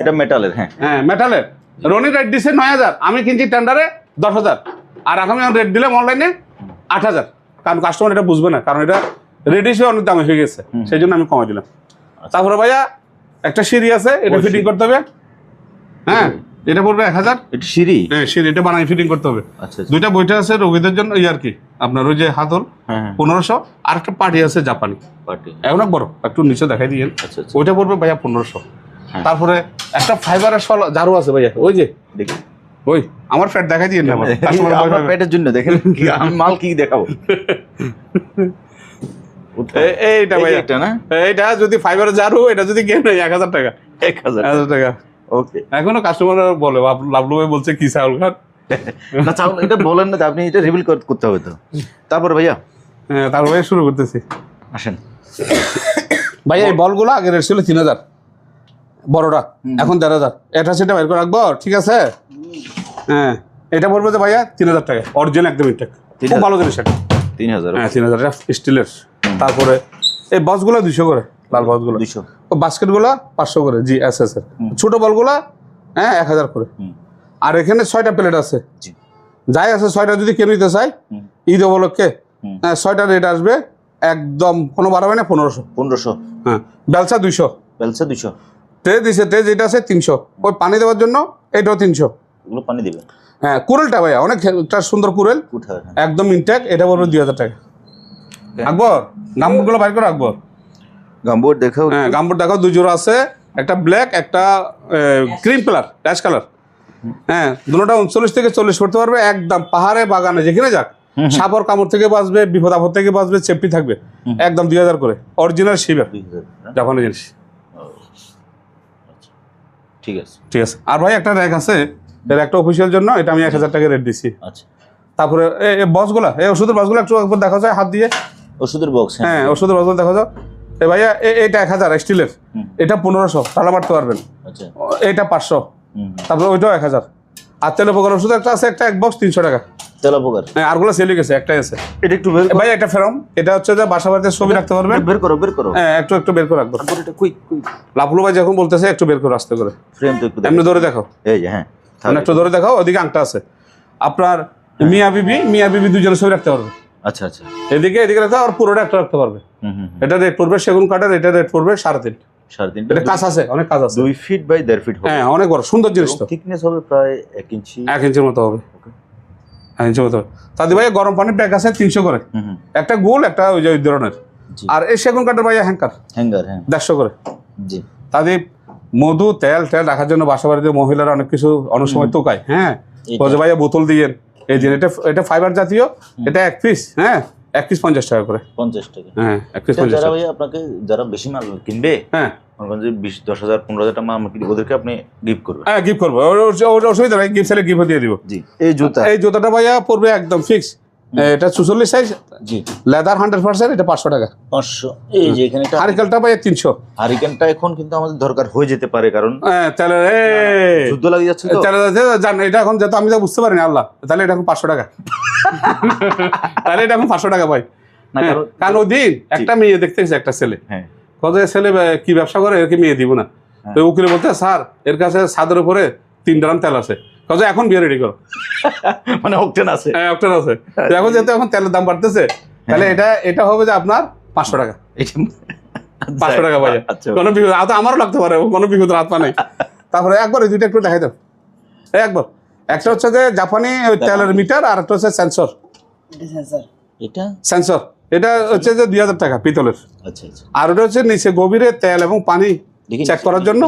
এটা মেটালের। হ্যাঁ। হ্যাঁ মেটালের। রনি রেট দিচ্ছে 9000, আমি কিনছি টেন্ডারে 10,000। আর এখন আমি রেট দিলাম অনলাইনে 8000, কারণ কাস্টমার এটা বুঝবে না, কারণ এটা রেট হিসেবে অনেক দামে হয়ে গেছে, সেই জন্য আমি কমাই দিলাম। তারপরে ভাইয়া একটা সিঁড়ি আছে, এটা ওই ফিটিং সিঁড়ি। করতে হবে। হ্যাঁ এটা পড়বে 1000। এটা সিঁড়ি? হ্যাঁ সিঁড়ি, এটা বানাই ফিটিং করতে হবে। আচ্ছা আচ্ছা। দুইটা বইটা আছে রোগীদের জন্য, আর কি আপনার ওই যে হাতল হ্যাঁ হ্যাঁ। 1500। আর একটা পার্টি আছে জাপানি, পার্টি। এখন বড়, একটু নিচে দেখাই দিয়ে। আচ্ছা আচ্ছা। ওইটা পড়বে ভাইয়া 1500। হ্যাঁ। তারপরে একটা ফাইবারের ঝাড়ু আছে ভাইয়া, ওই যে দেখি। ওই আমার ফ্যাট দেখাই দিয়ে না, কাস্টমার ভয় আমার পাবে। পেটের জন্য দেখেন কি আমি মাল কি দেখাবো। এইটা এই যে ভাইয়া, এটা না? এইটা যদি ফাইবারের ঝাড়ু, এটা যদি গেম নেই 1000 টাকা। 1000। 1000 টাকা। ওকে। এখনো কাস্টমার বলে, লাভলু ভাই বলছে কি চাউল খান। না চাউল এটা বলেন না, আপনি এটা রিভিল করতে হবে তো। তারপর ভাইয়া হ্যাঁ তারপরে শুরু করতেছি। আসেন। ভাইয়া এই বলগুলো আগে রেট ছিল 3000 বড়টা, এখন 1500। এটা সেটা বের করে রাখবো, ঠিক আছে। হ্যাঁ এটা পড়বে তো ভাইয়া 3000 টাকা, অরিজিনাল একদম ইনটেক, খুব ভালো জিনিস এটা। 3000। হ্যাঁ 3000, এটা স্টিলের। তারপরে এই বক্সগুলো 200 করে, লাল বক্সগুলো 200। ও বাস্কেটগুলো 500 করে, জি এস এর। ছোট বলগুলো হ্যাঁ 1000 করে। আর এখানে 6টা প্লেট আছে, জি। যাই আছে 6টা যদি কেউ নিতে চাই ঈদ উপলক্ষে, হ্যাঁ 6টা রেট আসবে একদম কোনো বাড়াবে না, 1500। 1500। হ্যাঁ বেলচা 200, বেলসা 200। ট্রে দিছে, ট্রে যেটা আছে 300। ওই পানি দেওয়ার জন্য এটাও 300। এগুলো পানি দিবেন? হ্যাঁ কুরেলটা ভাইয়া অনেক একটা সুন্দর কুরেল, কোথায়? হ্যাঁ। একদম ইনটেক, এটা পড়বে 2000 টাকা। আকবর গাম্বুরগুলো বাইর করে আকবর। গাম্বোর্ড দেখাও। হ্যাঁ গাম্বুর দেখাও, 2 জোড়া আছে, একটা ব্ল্যাক একটা ক্রিম কালার, অ্যাশ কালার। হ্যাঁ দুটোটা 39 থেকে 40 করতে পারবে, একদম পাহাড়ে বাগানে যেখানে যাক, সাপর কামড় থেকে বাঁচবে, বিপদ আপদ থেকে বাঁচবে, সেফটি থাকবে, একদম 2000 করে, অরিজিনাল শিবের 2000 না? জাপানি জিনিস। ঠিক আছে। ঠিক আছে। আর ভাই একটা র্যাক আছে, এর একটা অফিসিয়াল জন্য, এটা আমি 1000 টাকা রেট দিছি। আচ্ছা। তারপরে এই বক্সগুলা, এই ওষুধের বক্সগুলো একটু একবার দেখা যায় হাত দিয়ে। ওষুধের বক্স? হ্যাঁ ওষুধের বক্সগুলো দেখা যায়। এ ভাইয়া এটা 1000 স্টিলের, এটা 1500, তালা মারতে পারবেন। আচ্ছা। এটা 500, তারপরে ওইটাও 1000। আর তেলে পোকার ওষুধ একটা আছে, একটা এক বক্স 300 টাকা। তেলাপোকার? হ্যাঁ আরগুলো সেলে গেছে, একটাই আছে। এটা একটু বের ভাই একটা ফেরম, এটা হচ্ছে যে বাসা বাড়িতে ছবি রাখতে পারবেন। বের করো বের করো। হ্যাঁ একটু বের করে রাখবো। এটা কুইক কুইক। লাভলু ভাই যখন বলতেছে একটু বের করে আসতে করে, ফ্রেম তো একটু এমনি ধরে দেখাও, এই যে। হ্যাঁ মানে একটু ধরে দেখাও, ওদিকে আংটা আছে আপনার। মিয়া বিবি দুজনের ছবি রাখতে পারবে। আচ্ছা আচ্ছা। এদিকে রাখতে, আর পুরোটা একটা রাখতে পারবে। এটা রেট পড়বে সেগুন কাঠের, এটা রেট পড়বে 3.5। 3.5। এটা কাজ আছে, অনেক কাজ আছে। 2 ফিট বাই 1.5 ফিট হবে। হ্যাঁ অনেক বড় সুন্দর জিনিস তো। থিকনেস হবে প্রায় 1 ইঞ্চি। 1 ইঞ্চির মতো হবে, 1 ইঞ্চির মতো হবে। তাদের ভাই গরম পানির প্যাক আছে 300 করে, একটা গোল একটা ওই যে ওই ধরনের। আর এই সেগুন কাঠের ভাইয়া হ্যাঙ্কার হ্যাঙ্গার? হ্যাঁ 150 করে। জি। তাদের মধু তেল রাখার জন্য বাসা বাড়িতে মহিলারা অনেক কিছু অনেক সময় তোকায়। হ্যাঁ বলছে ভাইয়া বোতল দিয়ে এই দিন, এটা ফাইবার জাতীয়, এটা 1 পিস, হ্যাঁ 1 পিস 50 টাকা করে। 50 টাকা? হ্যাঁ 1 পিস 50 যারা টাকা। ভাই আপনাকে যারা বেশি মাল কিনবে, হ্যাঁ 10,000 15,000 টাকা মাল ওদেরকে আপনি গিফট করবেন? হ্যাঁ গিফট করবো, অসুবিধা নাই, গিফট চাইলে গিফট দিয়ে দিব। জি। এই জুতা? এই জুতাটা ভাইয়া পড়বে একদম ফিক্স এটা 44 সাইজ, জি লেদার 100%, এটা 500 টাকা। 500। এই যে এখানে একটা হারিকেলটা ভাই 300। হারিকেনটা এখন কিন্তু আমাদের দরকার হয়ে যেতে পারে, কারণ হ্যাঁ তাহলে যুদ্ধ লাগে যাচ্ছে তো। তাহলে জান এটা এখন যেহেতু আমি তো বুঝতে পারিনি আল্লাহ, তাহলে এটা এখন 500 টাকা। তাহলে এটা এখন 500 টাকা ভাই। না কারণ ওই দিন একটা মেয়ে দেখতে গেছে, একটা ছেলে, হ্যাঁ কত ছেলে কি ব্যবসা করে, এরকে মেয়ে দিব না। তো উকিলে বলতে, স্যার এর কাছে ছাদের উপরে 3 ড্রাম তেল আছে, কত এখন বিয়ে রেডি করো। মানে অকটেন আছে। হ্যাঁ অক্টেন আছে। তো এখন যেহেতু এখন তেলের দাম বাড়তেছে, তাহলে এটা হবে যে আপনার 500 টাকা। 500 টাকা ভাই। আচ্ছা কোনো বিপদ আমারও লাগতে পারে, কোনো বিপদ রাত পা নেই। তারপরে একবার ওই দুইটা একটু দেখাই দাও। একবার একটা হচ্ছে যে জাপানি ওই তেলের মিটার, আর একটা হচ্ছে সেন্সর। এটা সেন্সর এটা হচ্ছে যে 2000 টাকা পিতলের। আচ্ছা আচ্ছা, আর ওটা হচ্ছে নিচে গভীরে তেল এবং পানি চেক করার জন্য,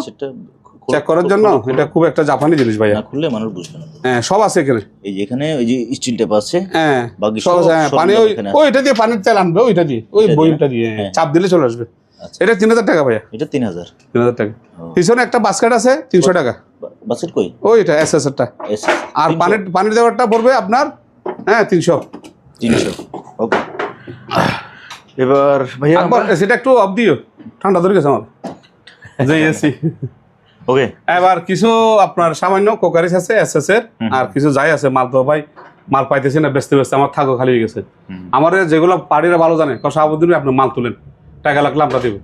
চেক করার জন্য। এটা খুব একটা জাপানি জিনিস ভাইয়া, না খুললে মানুষ বুঝবে না। হ্যাঁ সব আছে এখানে। এই যে এখানে ওই যে স্টিল টেপ আছে, হ্যাঁ বাকি সব আছে। হ্যাঁ, সব পানি এখানে আছে। ওইটা দিয়ে পানির তেল আনবে, ওইটা দিয়ে ওই এটা দিয়ে? বইটা দিয়ে হ্যাঁ। চাপ দিলে চলে আসবে। আচ্ছা। এটা 3000 টাকা ভাইয়া, এটা 3000। 3000 টাকা। ও। পিছনে একটা বাস্কেট আছে 300 টাকা, বাসেট কই? ওইটা এসএসএরটা। এস আর পানির দেওয়ারটা পড়বে আপনার 300। 300। ওকে, এবার ভাইয়া একবার সেটা একটু অফ দিও, ঠান্ডা ধরে গেছে আমার যে এসি। ওকে, এবার কিছু আপনার সামান্য কোকারিস আছে এসএস এর, আর কিছু যাই আছে মাল তো ভাই মাল পাইতেছি না, বেচতে আমার থাকো খালি হয়ে গেছে। আমার যেগুলো পাড়িরা ভালো জানে, সাহাবুদ্দিন আপনি মাল তুলেন, টাকা লাগলে আমরা দেবো।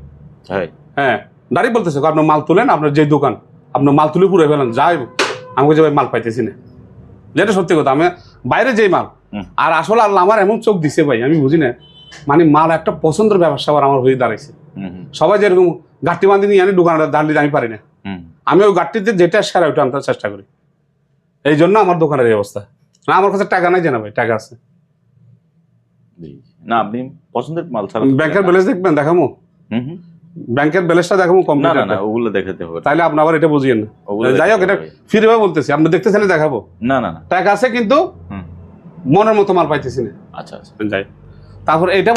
হ্যাঁ দাঁড়িয়ে বলতেছে, আপনার মাল তুলেন, আপনার যে দোকান আপনার মাল তুলে পুরো ফেলেন, যাই আমাকে যে ভাই মাল পাইতেছি না, যেটা সত্যি কথা। আমি বাইরে যেই মাল, আর আসলে আল্লাহ আমার এমন চোখ দিছে ভাই, আমি বুঝি না, মানে মাল একটা পছন্দের ব্যবসা আমার হয়ে দাঁড়াইছে। সবাই যেরকম গাঠটি বান্ধি নিয়ে আনি দোকানে দাঁড়িয়ে আমি পারি না, আমি ওই গাঠটিতে যেটা সেরা ওইটা আনতে চেষ্টা করি। এই জন্য আমার দোকানের এই অবস্থা। না আমার কাছে টাকা নাই জানা ভাই, টাকা আছে। না আপনি পছন্দের মাল ছাড়া ব্যাংকের ব্যালেন্স দেখবেন, দেখামো ব্যাংকের ব্যালেন্সটা দেখাবো না না কম্পিউটার, না ওগুলো দেখাতে হবে। তাইলে আপনি আবার এটা বুঝিয়েন না। ওগুলো যাই হোক, এটা ফ্রি ভাবে বলতেছি, আপনি দেখতে চাইলে দেখাবো। না না না, টাকা আছে কিন্তু মনের মতো মাল পাইতেছি না। আচ্ছা আচ্ছা, যাই তারপর এটা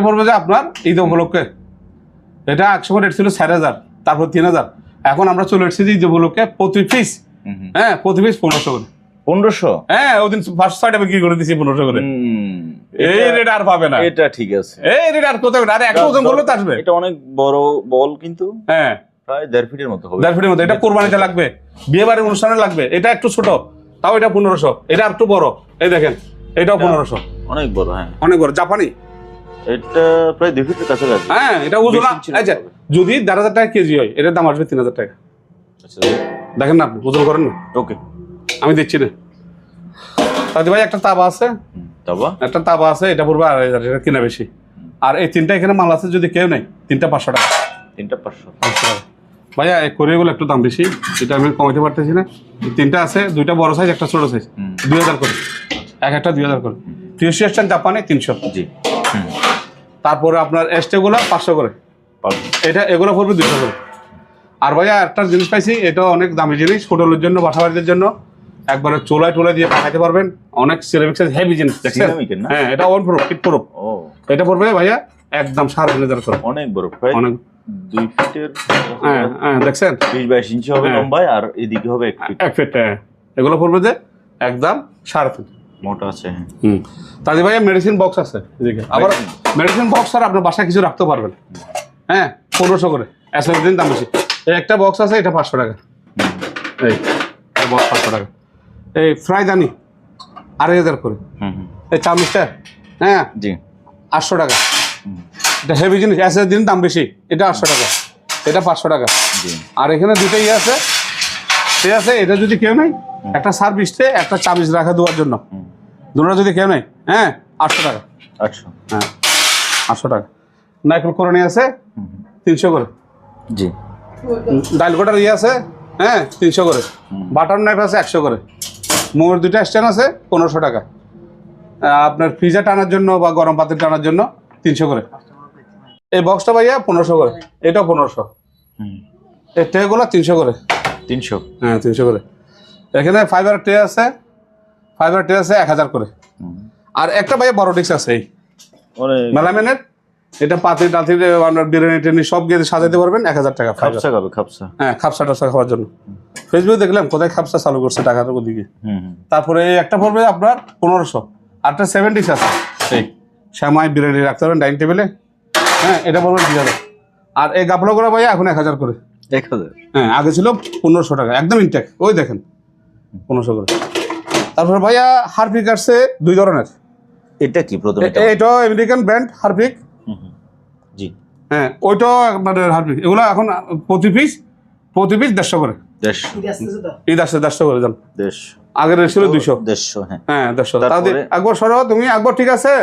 বলবে যে আপনার ঈদ উপলক্ষে, এটা একসময় রেট ছিল 4000, তারপর 3000, এখন আমরা চলে এসেছি ঈদ উপলক্ষে প্রতি পিস, হ্যাঁ প্রতি পিস 1500 করে। 1500? হ্যাঁ ওদিন 5-6টা বিক্রি করে দিচ্ছি 1500 করে। এই রেট আর পাবে না, এটা ঠিক আছে। এই রেট আর কোথাও, আরে 100 ওজন বললে তো আসবে। এটা অনেক বড় বল, কিন্তু হ্যাঁ প্রায় 1.5 ফিটের মতো হবে। 1.5 ফিটের মতো। এটা কোরবানিতে লাগবে, বিয়ে বাড়ির অনুষ্ঠানে লাগবে। এটা একটু ছোট, তাও এটা 1500। এটা আর একটু বড়, এই দেখেন এটাও 1500। অনেক বড়, হ্যাঁ অনেক বড় জাপানি। এটা প্রায় 2 ফিটের কাছাকাছি। হ্যাঁ এটা ওজন, 20 ইঞ্চির আচ্ছা হবে। যদি 1,500 টাকা কেজি হয়, এটার দাম আসবে 3000 টাকা। আচ্ছা দেখেন না আপনি ওজন করেন না, ওকে, আমি দিচ্ছি না। দাদি ভাই একটা তাবা আছে, একটা তাবা আছে, এটা পড়বে 2,500, এটা কিনা বেশি। আর এই তিনটা এখানে মাল আছে, যদি কেউ নেই, তিনটা 500 টাকা। 500 টাকা ভাইয়া, কোরিয়াগুলো একটু দাম বেশি, এটা আমি কমাইতে পারতেছি না। তিনটা আছে, দুইটা বড় সাইজ, একটা ছোট সাইজ, 2000 করে একটা 2000 করে। ফিউশন জাপানে 300। জি। তারপরে আপনার এস্টেগুলো 500 করে, এটা এগুলো পড়বে 200 করে। আর ভাইয়া একটা জিনিস পাইছি, এটা অনেক দামি জিনিস, হোটেলের জন্য, বাসাবাড়িদের জন্য, একবারে চোলায় টোলায় দিয়ে পাঠাইতে পারবেন। অনেক সিরামিক সাইজ হেভি জিনিস, দেখছেন? হ্যাঁ এটা ওয়ান প্রুফ, হিট প্রুফ। এটা পড়বে ভাইয়া একদম 3,500 করে। অনেক বড়, প্রায় অনেক 2 ফিটের। হ্যাঁ হ্যাঁ দেখছেন, 20-22 ইঞ্চি হবে লম্বায়, আর এদিকে হবে 1 ফিট। 1 ফিট। এগুলো পড়বে যে একদম 3.5 মোটা আছে। তাদের ভাইয়া মেডিসিন বক্স আছে এদিকে, আবার মেডিসিন বক্স আর আপনার বাসায় কিছু রাখতে পারবেন। হ্যাঁ 1500 করে, এসএস দিন দাম বেশি। এই একটা বক্স আছে, এটা 500 টাকা। এই বক্স 500 টাকা। এই ফ্রাই দানি 2,500 করে। এই চামচটা হ্যাঁ জি 800 টাকা। এটা হেভি জিনিস, এসএস দিন দাম বেশি, এটা 800 টাকা, এটা 500 টাকা। আর এখানে দুটোই আছে, ঠিক আছে? এটা যদি কেউ নেই, একটা সার্ভিসে একটা চামচ রাখা দেওয়ার জন্য, দুটো যদি কেউ নেই, হ্যাঁ 800 টাকা। 800, হ্যাঁ 800 টাকা। নাইকেল কোরআনি আছে 300 করে। জি। ডাইল কোটার আছে, হ্যাঁ 300 করে। বাটার নাইফ আছে 100 করে। মোর দুইটা স্ট্যান্ড আছে 1500 টাকা। আপনার ফ্রিজে টানার জন্য বা গরম পাত্রে টানার জন্য 300 করে। এই বক্সটা ভাইয়া 1500 করে, এটাও 1500। এই ট্রেগুলো 300 করে। 300? হ্যাঁ 300 করে। এখানে ফাইবার ট্রে আছে, 1000 করে। আর একটা ভাইয়া বড় ডিস্ক আছে, এই মেলামেনের, এটা পাতি টাতি বিরিয়ানি টেনি সব গিয়ে সাজাতে পারবেন, 1000 টাকা। খাপসা খাবে, খাপসা। হ্যাঁ খাপসা টাপসা খাওয়ার জন্য। ফেসবুকে দেখলাম কোথায় খাপসা চালু করছে টাকার ওদিকে। তারপরে এই একটা পড়বে আপনার 1500, আরটা 70 আছে এই শ্যামাই বিরিয়ানি রাখতে পারবেন ডাইনিং টেবিলে। হ্যাঁ, এটা পড়বে 2000। আর এই গাপলা করে ভাইয়া এখন 1000 করে। 1000? হ্যাঁ, আগে ছিল 1500 টাকা, একদম ইনটেক। ওই দেখেন 1500 করে। তারপরে ভাইয়া হারপিক আসছে 2 ধরনের। এটা কি প্রথমে? এটা আমেরিকান ব্র্যান্ড হারপিক। জি। হ্যাঁ, ওইটাও আপনাদের হারপিক। এগুলো এখন প্রতি পিস 150 করে। 150? ঈদ আসতেছে তো। ঈদ আসছে 150 করে দাম। 150? আগের ছিল 200। 150, হ্যাঁ। হ্যাঁ, 150। তারপরে? তাদের আকবর সরো তুমি, আকবর ঠিক আছে?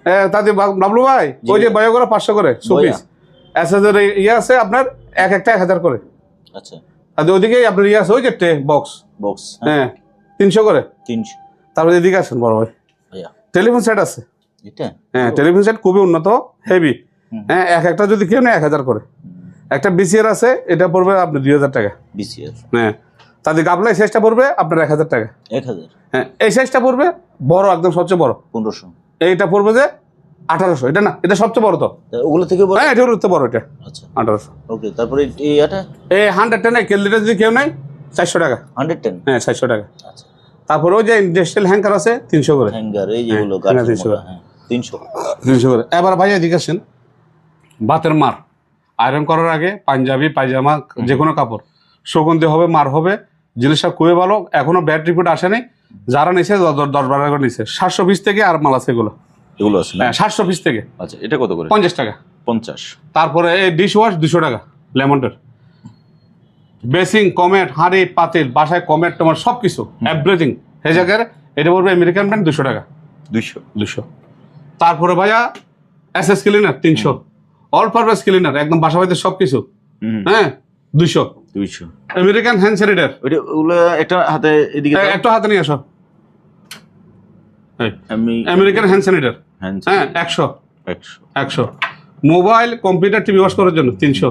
হ্যাঁ তাদের বাবলু ভাই ওই যে বায়ো করে 500 করে সুপিস। এসএসের ইয়ে আছে আপনার একটা 1000 করে। আচ্ছা। তাদের ওইদিকে আপনার ইয়ে আছে ওই যে বক্স। হ্যাঁ, 300 করে। 300? তারপরে এদিকে আসেন বড় ভাই, ভাইয়া টেলিফোন সেট আছে। এটা? হ্যাঁ, টেলিফোন সেট খুবই উন্নত, হেভি। হ্যাঁ, একটা যদি কেউ নেয় 1000 করে। একটা বিসিআর আছে, এটা পড়বে আপনার 2000 টাকা। বিসিআর? হ্যাঁ, তাদের গাবলাই সাইজটা পড়বে আপনার 1000 টাকা। 1000? হ্যাঁ, এই সাইজটা পড়বে বড়, একদম সবচেয়ে বড় 1500? এইটা পড়বে যে 1800। এটা না, এটা সবচেয়ে বড় তো। ওগুলো থেকে বড়? হ্যাঁ, এটা হলো তো বড়, এটা আচ্ছা 1800। ওকে। তারপরে এটা? এই 110 নেই, কেলদিটা যদি কেউ নেয় 400 টাকা। 110? হ্যাঁ, 400 টাকা। আচ্ছা। তারপরে ওই যে ইন্ডাস্ট্রিয়াল হ্যাঙ্কার আছে 300 করে। হ্যাঙ্গার এই যেগুলো হ্যাঁ, গাছের 300 মতো, হ্যাঁ 300? 300 করে। এবার ভাই এদিকে আসেন, বাতের মার আয়রন করার আগে পাঞ্জাবি পায়জামা যে কোনো কাপড় সুগন্ধি হবে, মার হবে, জিনিসটা খুবই ভালো। এখনো ব্যাড রিপোর্ট আসেনি। যারা নিছে 10-12 করে নিছে। 700 পিস থেকে আর মাল আছে এগুলো। এগুলো আছে না? হ্যাঁ, 700 পিস থেকে। আচ্ছা, এটা কত করে? 50 টাকা। 50? তারপরে এই ডিশ ওয়াশ 200 টাকা লেমন্ডের। বেসিং, কমেট, হাঁড়ি, পাতিল, বাসায় কমেট তোমার সব কিছু এভরিথিং এই জায়গায়। এটা বলবে আমেরিকান ব্র্যান্ড 200 টাকা। 200? তারপরে ভাইয়া SS cleaner 300। All purpose cleaner একদম বাসা বাড়িতে সব কিছু। হ্যাঁ, 200। আমেরিকান হ্যান্ড স্যানিটাইজার ওইটা ওগুলো একটা হাতে এদিকে দাও। একটু হাতে নিয়ে আসো। আমি আমেরিকান হ্যান্ড স্যানিটাইজার। হ্যাঁ, 100। মোবাইল, কম্পিউটার, টিভি ওয়াশ করার জন্য 300।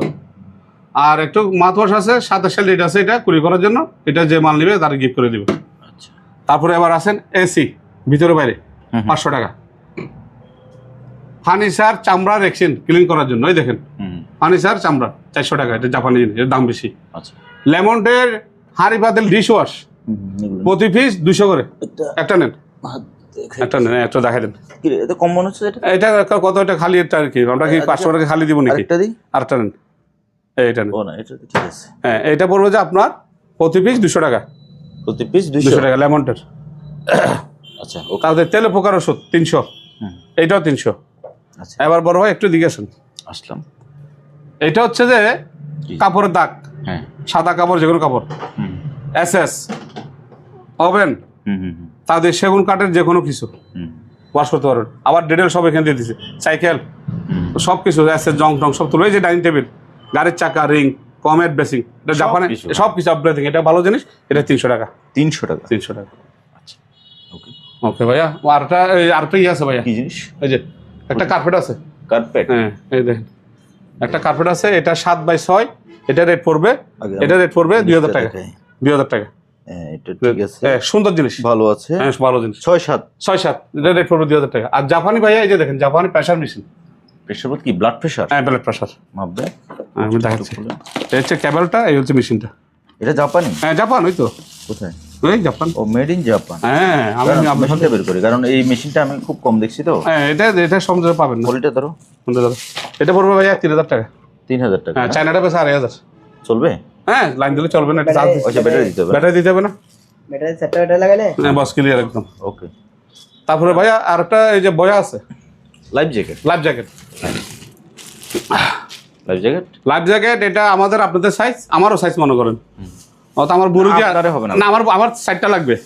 আর একটু মাউথওয়াশ আছে 27 লিটার আছে, এটা কুড়ি করার জন্য। এটা যে মাল নিবে তার গিফট করে দিবে। আচ্ছা। তারপরে এবার আসেন এসি ভিতরে বাইরে 500 টাকা। ফার্নিচার চামড়া রেক্সিন ক্লিন করার জন্য, এই দেখেন ফার্নিচার চামড়া 400 টাকা। এটা জাপানি জিনিস, এর দাম বেশি। আচ্ছা। লেমন্ডের হাঁড়ি পাতিল ডিশ ওয়াশ প্রতি পিস 200 করে। একটা নেন, একটা নেন, একটা দেখাই দেন। কি রে, এটা কম মনে হচ্ছে। এটা কত? এটা খালি এটা আর কি, আমরা কি 500 টাকা খালি দিব নাকি? আরেকটা দিই। আরেকটা নেন, এইটা নেন। ও না, এটা ঠিক আছে। হ্যাঁ, এটা পড়বে যে আপনার প্রতি পিস 200 টাকা। প্রতি পিস 200 টাকা লেমন্ডের। আচ্ছা। তাহলে তেলে পোকার ওষুধ 300। এইটাও 300। আচ্ছা, এবার বড় ভাই একটু দিকে আসুন। আসলাম। এটা হচ্ছে যে কাপড়ের দাগ, হ্যাঁ, সাদা কাপড়, যে কোনো কাপড়, এসএস ওভেন, তাদের সেগুন কাঠের যে কোনো কিছু ওয়াশ করতে পারবেন। আবার ডেটেল সব এখানে দিয়ে দিচ্ছে। সাইকেল সব কিছু এসএস, জং টং সব তুলে, যে ডাইনিং টেবিল, গাড়ির চাকা, রিং, কমেট, বেসিং, এটা জাপানে সব কিছু এভরিথিং। এটা ভালো জিনিস। এটা 300 টাকা। 300 টাকা? 300 টাকা। আচ্ছা, ওকে ওকে ভাইয়া। আরেকটা ইয়ে আছে ভাইয়া, কি জিনিস? এই যে একটা কার্পেট আছে। কার্পেট? হ্যাঁ, এই দেখেন একটা কার্পেট আছে। এটা 7x6। এটা রেট পড়বে, এটা রেট পড়বে 2000 টাকা। 2000 টাকা। হ্যাঁ, এটা ঠিক আছে। হ্যাঁ, সুন্দর জিনিস, ভালো আছে। হ্যাঁ, ভালো জিনিস। 6-7? এটা রেট পড়বে 2000 টাকা। আর জাপানি ভাইয়া এই যে দেখেন, জাপানি প্রেসার মেশিন। প্রেসার বলতে কি, ব্লাড প্রেসার? হ্যাঁ, ব্লাড প্রেসার মাপবে? আমি দেখাচ্ছি। এই হচ্ছে কেবলটা, এই হচ্ছে মেশিনটা। এটা জাপানি? হ্যাঁ, জাপান। ওই তো, কোথায়? ওই জাপান। ও, মেড ইন জাপান। হ্যাঁ, আমি আপনার মেশিনটা বের করি, কারণ এই মেশিনটা আমি খুব কম দেখছি তো। হ্যাঁ, এটা সমুদ্রে পাবেন না। কোয়ালিটি ধরো। এটা পড়বে ভাইয়া 3000 টাকা। 3000 টাকা? হ্যাঁ, চায়নাটা বেশ 2500। চলবে? হ্যাঁ, লাইন দিলে চলবে না। এটা চার্জ আচ্ছা, ব্যাটারি দিতে হবে? ব্যাটারি দিতে হবে না। ব্যাটারি সেটটা এটা লাগালে হ্যাঁ, বস ক্লিয়ার একদম। ওকে। তারপরে ভাইয়া আরেকটা এই যে বয়া আছে, life jacket? Life jacket. Life jacket? Life jacket এটা আমাদের আপনাদের সাইজ, আমারও সাইজ মনে করেন। অত আমার বুড়ি দিয়ে আপনারে হবে না? না, আমার সাইজটা লাগবে।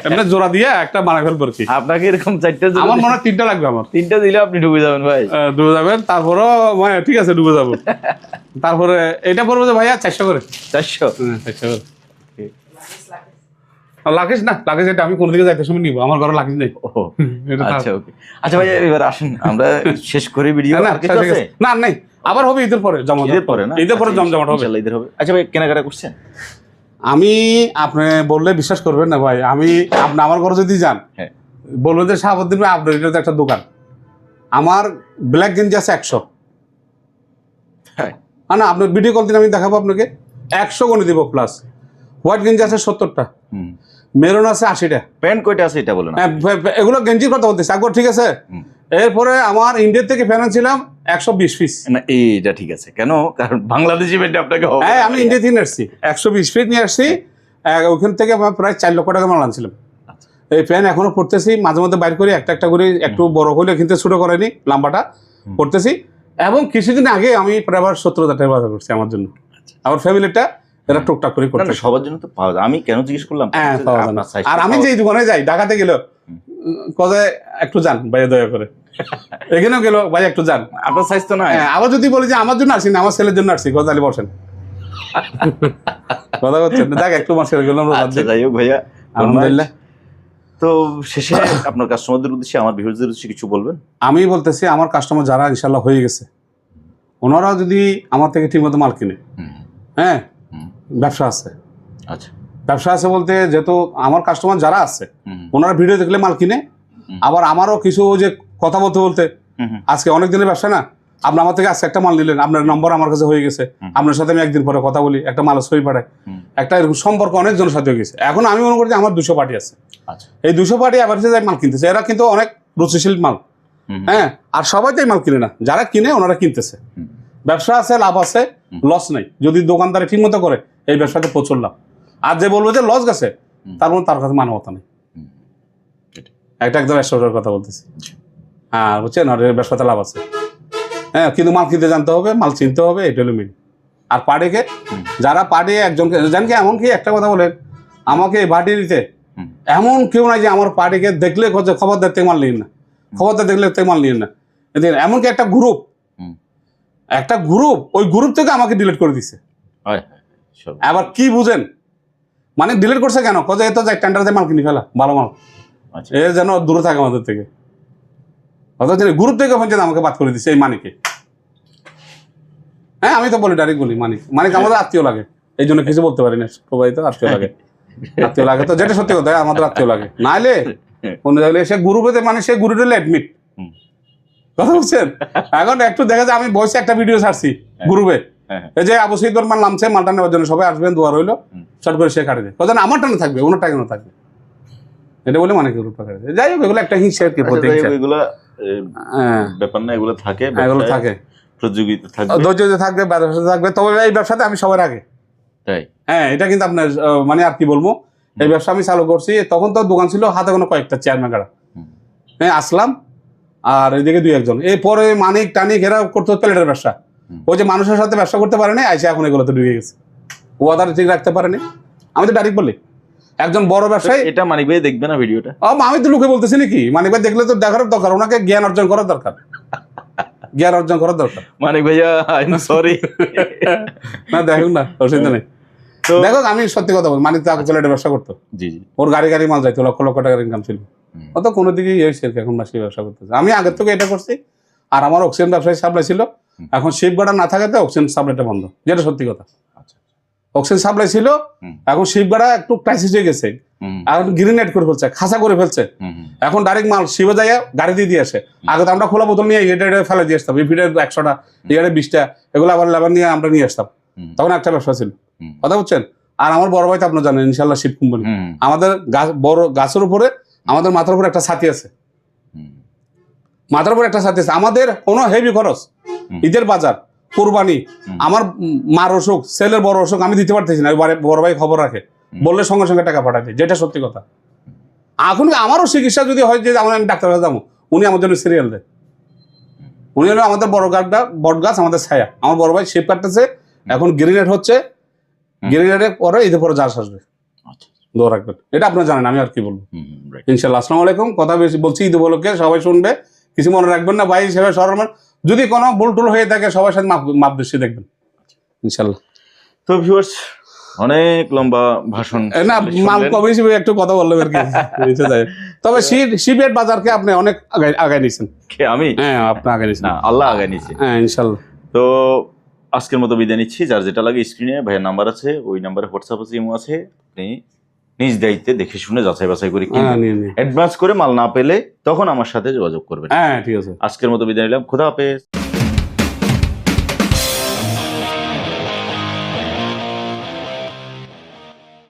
এমনি জোড়া দিয়ে একটা বানাই ফেলবো আর কি। আপনাকে এরকম 4টা? আমার মনে হয় 3টা লাগবে। আমার 3টা দিলে আপনি ডুবে যাবেন ভাই। ডুবে যাবেন। তারপরও মানে ঠিক আছে, ডুবে যাবো। তারপরে এটা পড়বে যে ভাইয়া 400 করে। 400? হ্যাঁ, 400 করে। লাকিস না, লাকিস এটা আমি কোন দিকে যাইতে সময় নিবো, আমার ঘরে লাকিস নেই। ও আচ্ছা, ওকে। আচ্ছা ভাই, এবার আসেন আমরা শেষ করি ভিডিও। না, কিছু আছে? না, নেই। আবার হবে ঈদের পরে জমজমাট। ঈদের পরে না? ঈদের পরে জমজমাট হবে। ইনশাআল্লাহ ঈদের হবে। আচ্ছা ভাই, কেনাকাটা করছেন? আমি আপনি বললে বিশ্বাস করবেন না ভাই। আপনি আমার ঘরে যদি যান, হ্যাঁ, বলবেন যে শাহাবুদ্দিন ভাই আপনার এটা তো একটা দোকান। আমার ব্ল্যাক গেঞ্জি আছে 100। হ্যাঁ, না, আপনার ভিডিও কল দিন আমি দেখাবো আপনাকে, 100 গণে দিব প্লাস। হোয়াইট গেঞ্জি আছে 70টা, মেরুন আছে 80টা। প্যান্ট কয়টা আছে এটা বলো না। এগুলো গেঞ্জির কথা বলতেছি একবার, ঠিক আছে। এরপরে আমার ইন্ডিয়া থেকে ফ্যান ছিলাম 120 পিস। না এইটা ঠিক আছে কেন, কারণ বাংলাদেশি প্যান্ট আপনাকে হবে। হ্যাঁ, আমি ইন্ডিয়া থেকে আসছি, 120 পিস নিয়ে আসছি। ওখান থেকে আমার প্রায় 4 লক্ষ টাকা মাল আনছিলাম। এই প্যান্ট এখনো পড়তেছি, মাঝে মধ্যে বাইর করি, একটা একটা করে, একটু বড় হলে কিন্তু ছোট করেনি, লম্বাটা পড়তেছি। এবং কিছুদিন আগে আমি প্রায় আবার 70,000 টাকা বাজার করছি আমার জন্য, আমার ফ্যামিলিটা এরা টুকটাক করে না, করতে। না, সবার জন্য তো পাওয়া যায়। আমি কেন জিজ্ঞেস করলাম, হ্যাঁ, পাওয়া যায় না। আপনার size আর আমি পাওয়া- যে দোকানে যাই ঢাকাতে গেল, কবে একটু যান ভাই দয়া করে, এখানেও গেল ভাই একটু যান। আপনার সাইজ তো না। হ্যাঁ, আবার যদি বলি যে আমার জন্য আসি না, আমার ছেলের জন্য আসছি, গজালি বসেন কথা বলছেন, দেখ একটু মাসের গেলাম। আচ্ছা, যাই হোক ভাইয়া, আলহামদুলিল্লাহ। তো শেষে আপনার কাস্টমারদের উদ্দেশ্যে, আমার ভিউয়ারদের উদ্দেশ্যে কিছু বলবেন? আমি বলতেছি আমার কাস্টমার যারা ইনশাল্লাহ হয়ে গেছে, ওনারাও যদি আমার থেকে ঠিকমতো মাল কিনে, হ্যাঁ, ব্যবসা আছে। আচ্ছা, ব্যবসা আছে বলতে, যেহেতু আমার কাস্টমার যারা আছে ওনারা ভিডিও দেখলে মাল কিনে, আবার আমারও কিছু যে কথা বলতে বলতে, আজকে অনেক দিনের ব্যবসা না, আপনি আমার থেকে আজকে একটা মাল নিলেন, আপনার নম্বর আমার কাছে হয়ে গেছে, আপনার সাথে আমি একদিন পরে কথা বলি, একটা মাল সই পাঠায়, একটা এরকম সম্পর্ক অনেকজনের সাথে হয়ে গেছে। এখন আমি মনে করি যে আমার 200 পার্টি আছে। আচ্ছা, এই 200 পার্টি আবার যাই মাল কিনতেছে, এরা কিন্তু অনেক রুচিশীল মাল। হ্যাঁ, আর সবাই তাই মাল কিনে না, যারা কিনে ওনারা কিনতেছে। ব্যবসা আছে, লাভ আছে, লস নাই যদি দোকানদারি ঠিক মতো করে, এই ব্যবসাতে প্রচুর লাভ। আর যে বলবো যে লস গেছে, তার মধ্যে তার কাছে মানবতা নেই। একটা একদম একশোটার কথা বলতেছি। হ্যাঁ, বুঝছেন, আর এই ব্যবসাতে লাভ আছে। হ্যাঁ, কিন্তু মাল কিনতে জানতে হবে, মাল চিনতে হবে, এটা হলো মেন। আর পার্টিকে, যারা পার্টি একজনকে জান কি, এমনকি একটা কথা বলেন, আমাকে এই পার্টি দিতে এমন কেউ নাই যে আমার পার্টিকে দেখলে খবরদার থেকে মাল নিন না, খবরদার দেখলে থেকে মাল নিন না। এমনকি একটা গ্রুপ, ওই গ্রুপ থেকে আমাকে ডিলিট করে দিছে। আবার কি বুঝেন, মানে ডিলিট করছে কেন, কত এত যায় টেন্ডারে মাল কিনে ফেলা, ভালো মাল, এ যেন দূরে থাকে আমাদের থেকে। অথচ গ্রুপ থেকে পর্যন্ত আমাকে বাদ করে দিচ্ছে এই মানিকে। হ্যাঁ, আমি তো বলি, ডাইরেক্ট বলি, মানিক আমাদের আত্মীয় লাগে, এই জন্য কিছু বলতে পারি না, সবাই তো আত্মীয় লাগে, আত্মীয় লাগে তো, যেটা সত্যি কথা, আমাদের আত্মীয় লাগে, নাইলে অন্য জায়গায় সে গুরুপেতে, মানে সে গুরুটা অ্যাডমিট, কথা বুঝছেন। এখন একটু দেখা যায়, আমি বসে একটা ভিডিও ছাড়ছি গ্রুপে, এই যে আবু সঈদ বর্মার নামছে মালটা নেওয়ার জন্য, সবাই আসবেন, দোয়া রইলো, শর্ট করে সে কাটে দেয়, কথা আমার টানে থাকবে, ওনারটা কেন থাকবে, এটা বলে মানে গ্রুপটা কাটে দেয়। যাই হোক, এগুলো একটা হিংসা আর কি, এগুলো ব্যাপার না, এগুলো থাকে, এগুলো থাকে, প্রতিযোগিতা থাকবে, ধৈর্য থাকবে, ব্যবসা থাকবে। তবে এই ব্যবসাতে আমি সবার আগে, তাই। হ্যাঁ, এটা কিন্তু আপনার মানে আর কি বলবো, এই ব্যবসা আমি চালু করছি, তখন তো দোকান ছিল হাতে কোনো কয়েকটা চেয়ারম্যান গাড়া, হ্যাঁ, আসলাম, আর এদিকে 2-1 এরপরে মানিক টানিক এরা করতে প্লেটের ব্যবসা, ওই যে মানুষের সাথে ব্যবসা করতে পারেনি, আইসে এখন এগুলোতে ঢুকে গেছে, ও আদার ঠিক রাখতে পারেনি। আমি তো ডাইরেক্ট বলি, একজন বড় ব্যবসায়ী, এটা মানিক ভাই দেখবে না ভিডিওটা? আমি তো লোকে বলতেছি নাকি, মানিক ভাই দেখলে তো দেখার দরকার, ওনাকে জ্ঞান অর্জন করার দরকার, জ্ঞান অর্জন করার দরকার। মানিক ভাইয়া, আই এম সরি। না, দেখুন না, অসুবিধা নেই। দেখো, আমি সত্যি কথা বল, মানিক তো আগে প্লেটের ব্যবসা করতো, জি জি, ওর গাড়ি মাল যাইতো, লক্ষ লক্ষ টাকার ইনকাম ছিল, ও তো কোনো দিকেই হয়েছে আর কি, এখন মাসে ব্যবসা করতেছে। আমি আগের থেকে এটা করছি, আর আমার অক্সিজেন ব্যবসায় সাপ্লাই ছিল, এখন শিপ গাড়া না থাকাতে অক্সিজেন সাপ্লাইটা বন্ধ, যেটা সত্যি কথা। অক্সিজেন সাপ্লাই ছিল, এখন শিপ গাড়া একটু ক্রাইসিস হয়ে গেছে, এখন গ্রিনেট করে ফেলছে, খাসা করে ফেলছে, এখন ডাইরেক্ট মাল শিবে যায় গাড়ি দিয়ে আসে। আগে তো আমরা খোলা বোতল নিয়ে এটা ফেলে দিয়ে আসতাম, এই ফিটের 100টা, এখানে 20টা, এগুলো আবার লেবার নিয়ে আমরা নিয়ে আসতাম, তখন একটা ব্যবসা ছিল, কথা বুঝছেন। আর আমার বড় ভাই তো আপনার জানেন, ইনশাল্লাহ শিপ কোম্পানি, আমাদের বড় গাছের উপরে, আমাদের মাথার উপরে একটা ছাতি আছে, মাথার উপরে একটা ছাতি আছে, আমাদের কোনো হেভি খরচ, ঈদের বাজার, কোরবানি, আমার মার অসুখ, ছেলের বড় অসুখ, আমি দিতে পারতেছি না, বড় ভাই খবর রাখে, বললে সঙ্গে সঙ্গে টাকা পাঠাতে, যেটা সত্যি কথা। এখন আমারও চিকিৎসা যদি হয় যে আমি ডাক্তার কাছে যাবো, উনি আমার জন্য সিরিয়াল দেয়, উনি হলো আমাদের বট গাছ, আমাদের ছায়া। আমার বড় ভাই শেপ কাটতেছে, এখন গ্রিনেট হচ্ছে, গ্রিনেটের পরে ঈদের পরে জাস আসবে, দোয়া রাখবেন, এটা আপনারা জানেন, আমি আর কি বলবো। ইনশাল্লাহ। আসসালামু আলাইকুম, কথা বেশি বলছি, ঈদ উপলক্ষে সবাই শুনবে, কিছু মনে রাখবেন না, ভাই হিসেবে সরমান, যদি কোনো ভুল টুল হয়ে থাকে সবার সাথে মাপ দৃষ্টি দেখবেন, ইনশাল্লাহ। তো ভিউয়ার্স, অনেক লম্বা ভাষণ, না মাল কবে হিসেবে একটু কথা বললাম আর কি। তবে শিবের বাজারকে আপনি অনেক আগায় নিয়েছেন। আমি? হ্যাঁ, আপনি আগায় নিয়েছেন, আল্লাহ আগায় নিয়েছে, হ্যাঁ, ইনশাল্লাহ। তো আজকের মতো বিদায় নিচ্ছি। যার যেটা লাগে স্ক্রিনে ভাইয়ের নাম্বার আছে, ওই নাম্বারে হোয়াটসঅ্যাপ আছে, ইমো আছে, আপনি নিজ দায়িত্বে দেখে শুনে যাচাই বাছাই করে কিনবেন। অ্যাডভান্স করে মাল না পেলে তখন আমার সাথে যোগাযোগ করবেন। হ্যাঁ, ঠিক আছে। আজকের মতো বিদায় নিলাম, খোদা হাফেজ।